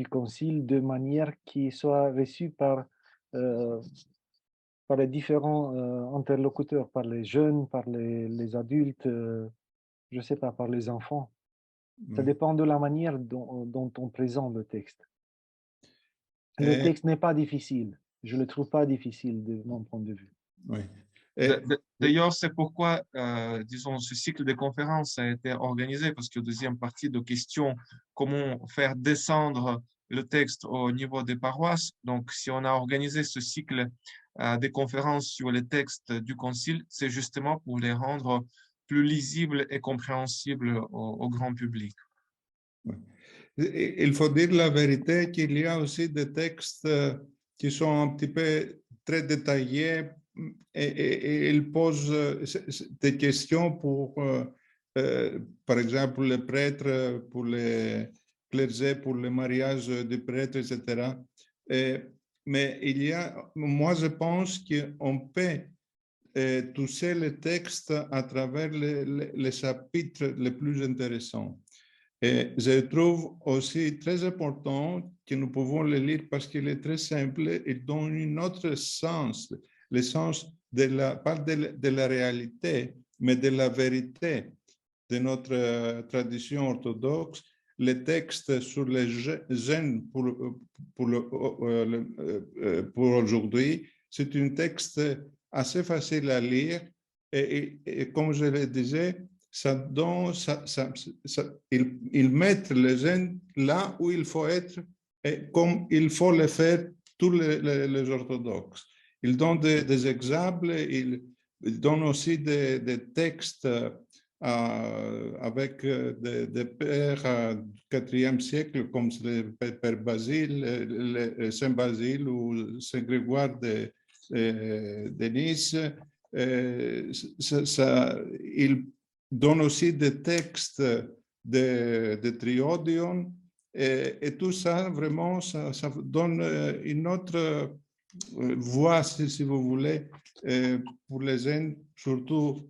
Concile de manière qui soit reçue par les différents interlocuteurs, par les jeunes, par les adultes, je ne sais pas, par les enfants. Ça dépend de la manière dont on présente le texte. Le texte n'est pas difficile. Je ne le trouve pas difficile de mon point de vue. Oui. D'ailleurs, c'est pourquoi, disons, ce cycle de conférences a été organisé, parce que deuxième partie de questions, comment faire descendre le texte au niveau des paroisses. Donc, si on a organisé ce cycle de conférences sur les textes du Concile, c'est justement pour les rendre plus lisibles et compréhensibles au grand public. Oui. Il faut dire la vérité qu'il y a aussi des textes qui sont un petit peu très détaillés et ils posent des questions pour, par exemple, les prêtres, pour les clergés, pour le mariage des prêtres, etc. Mais moi, je pense qu'on peut toucher les textes à travers les chapitres les plus intéressants. Et je trouve aussi très important que nous pouvons le lire parce qu'il est très simple, il donne un autre sens, le sens pas de la réalité, mais de la vérité de notre tradition orthodoxe. Les textes sur les gènes pour aujourd'hui, c'est un texte assez facile à lire et comme je le disais, ils mettent les jeunes là où il faut être et comme il faut le faire tous les orthodoxes. Ils donnent des exemples, ils donnent aussi des textes avec des pères du IVe siècle comme le Père Basile, le Saint Basile ou Saint Grégoire de Nice. Ils donnent aussi des textes de Triodion et tout ça, vraiment, ça donne une autre voie, si vous voulez, pour les jeunes, surtout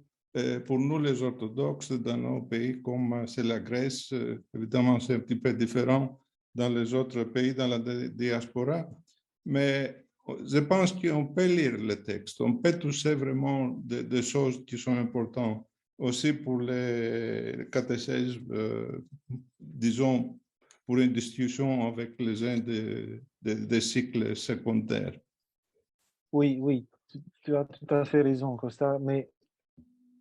pour nous les orthodoxes dans nos pays comme c'est la Grèce. Évidemment, c'est un petit peu différent dans les autres pays, dans la diaspora, mais je pense qu'on peut lire le texte, on peut toucher vraiment des choses qui sont importantes aussi pour les catéchèses, disons, pour une discussion avec les uns des cycles secondaires. Oui, tu as tout à fait raison, Costa, mais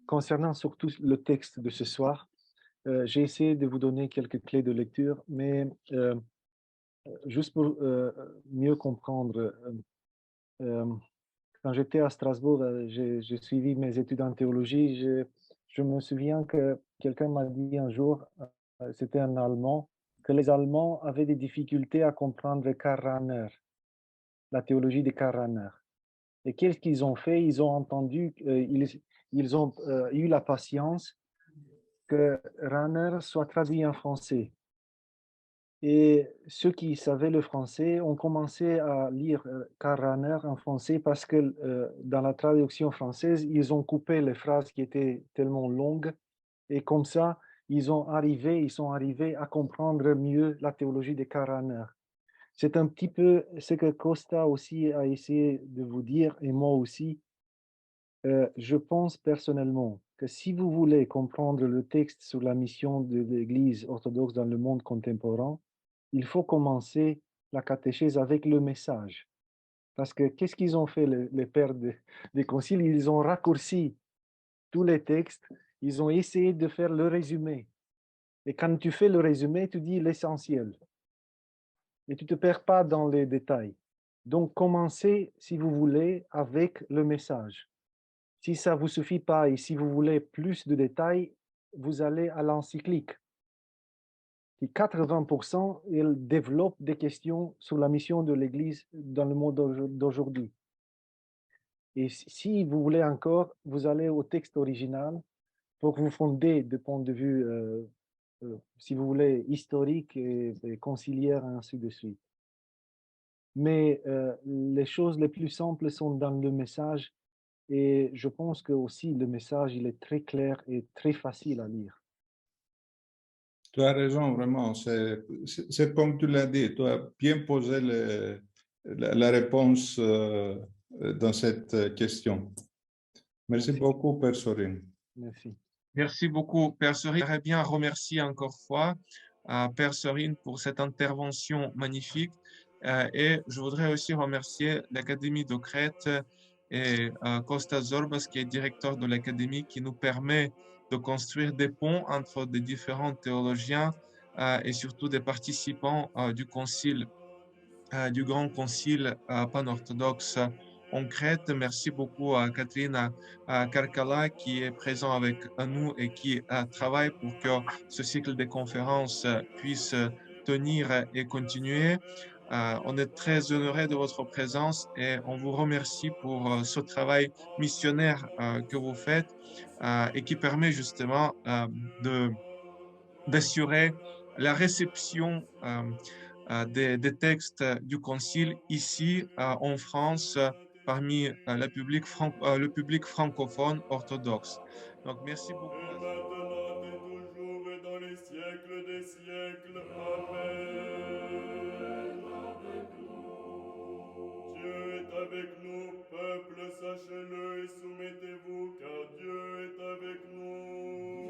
concernant surtout le texte de ce soir, j'ai essayé de vous donner quelques clés de lecture, mais juste pour mieux comprendre, quand j'étais à Strasbourg, j'ai suivi mes études en théologie. Je me souviens que quelqu'un m'a dit un jour, c'était un Allemand, que les Allemands avaient des difficultés à comprendre Karl Rahner, la théologie de Karl Rahner. Et qu'est-ce qu'ils ont fait? Ils ont entendu, ils ont eu la patience que Rahner soit traduit en français. Et ceux qui savaient le français ont commencé à lire Karl Rahner en français parce que dans la traduction française, ils ont coupé les phrases qui étaient tellement longues et comme ça, ils sont arrivés à comprendre mieux la théologie de Karl Rahner. C'est un petit peu ce que Costa aussi a essayé de vous dire et moi aussi. Je pense personnellement que si vous voulez comprendre le texte sur la mission de l'Église orthodoxe dans le monde contemporain, il faut commencer la catéchèse avec le message. Parce que qu'est-ce qu'ils ont fait les pères des conciles? Ils ont raccourci tous les textes, ils ont essayé de faire le résumé. Et quand tu fais le résumé, tu dis l'essentiel. Et tu ne te perds pas dans les détails. Donc, commencez, si vous voulez, avec le message. Si ça ne vous suffit pas et si vous voulez plus de détails, vous allez à l'encyclique. Qui 80%, il développe des questions sur la mission de l'Église dans le monde d'aujourd'hui. Et si vous voulez encore, vous allez au texte original pour vous fonder de point de vue, si vous voulez, historique et conciliaire, ainsi de suite. Mais les choses les plus simples sont dans le message et je pense que aussi le message, il est très clair et très facile à lire. Tu as raison, vraiment. C'est comme tu l'as dit, tu as bien posé la réponse dans cette question. Merci beaucoup, Père Sorin. Merci. Merci beaucoup, Père Serine. J'aimerais bien remercier encore une fois Père Serine pour cette intervention magnifique. Et je voudrais aussi remercier l'Académie de Crète et Kostas Zorbas, qui est directeur de l'Académie, qui nous permet de construire des ponts entre des différents théologiens et surtout des participants du concile, du Grand Concile pan-orthodoxe en Crète. Merci beaucoup à Catherine Karkala qui est présent avec nous et qui travaille pour que ce cycle de conférences puisse tenir et continuer. On est très honoré de votre présence et on vous remercie pour ce travail missionnaire que vous faites et qui permet justement d'assurer la réception des textes du Concile ici en France parmi le public francophone orthodoxe. Donc, merci beaucoup. Et maintenant et toujours et dans les siècles des siècles. Amen. Dieu est avec nous, peuple, sachez-le et soumettez-vous, car Dieu est avec nous.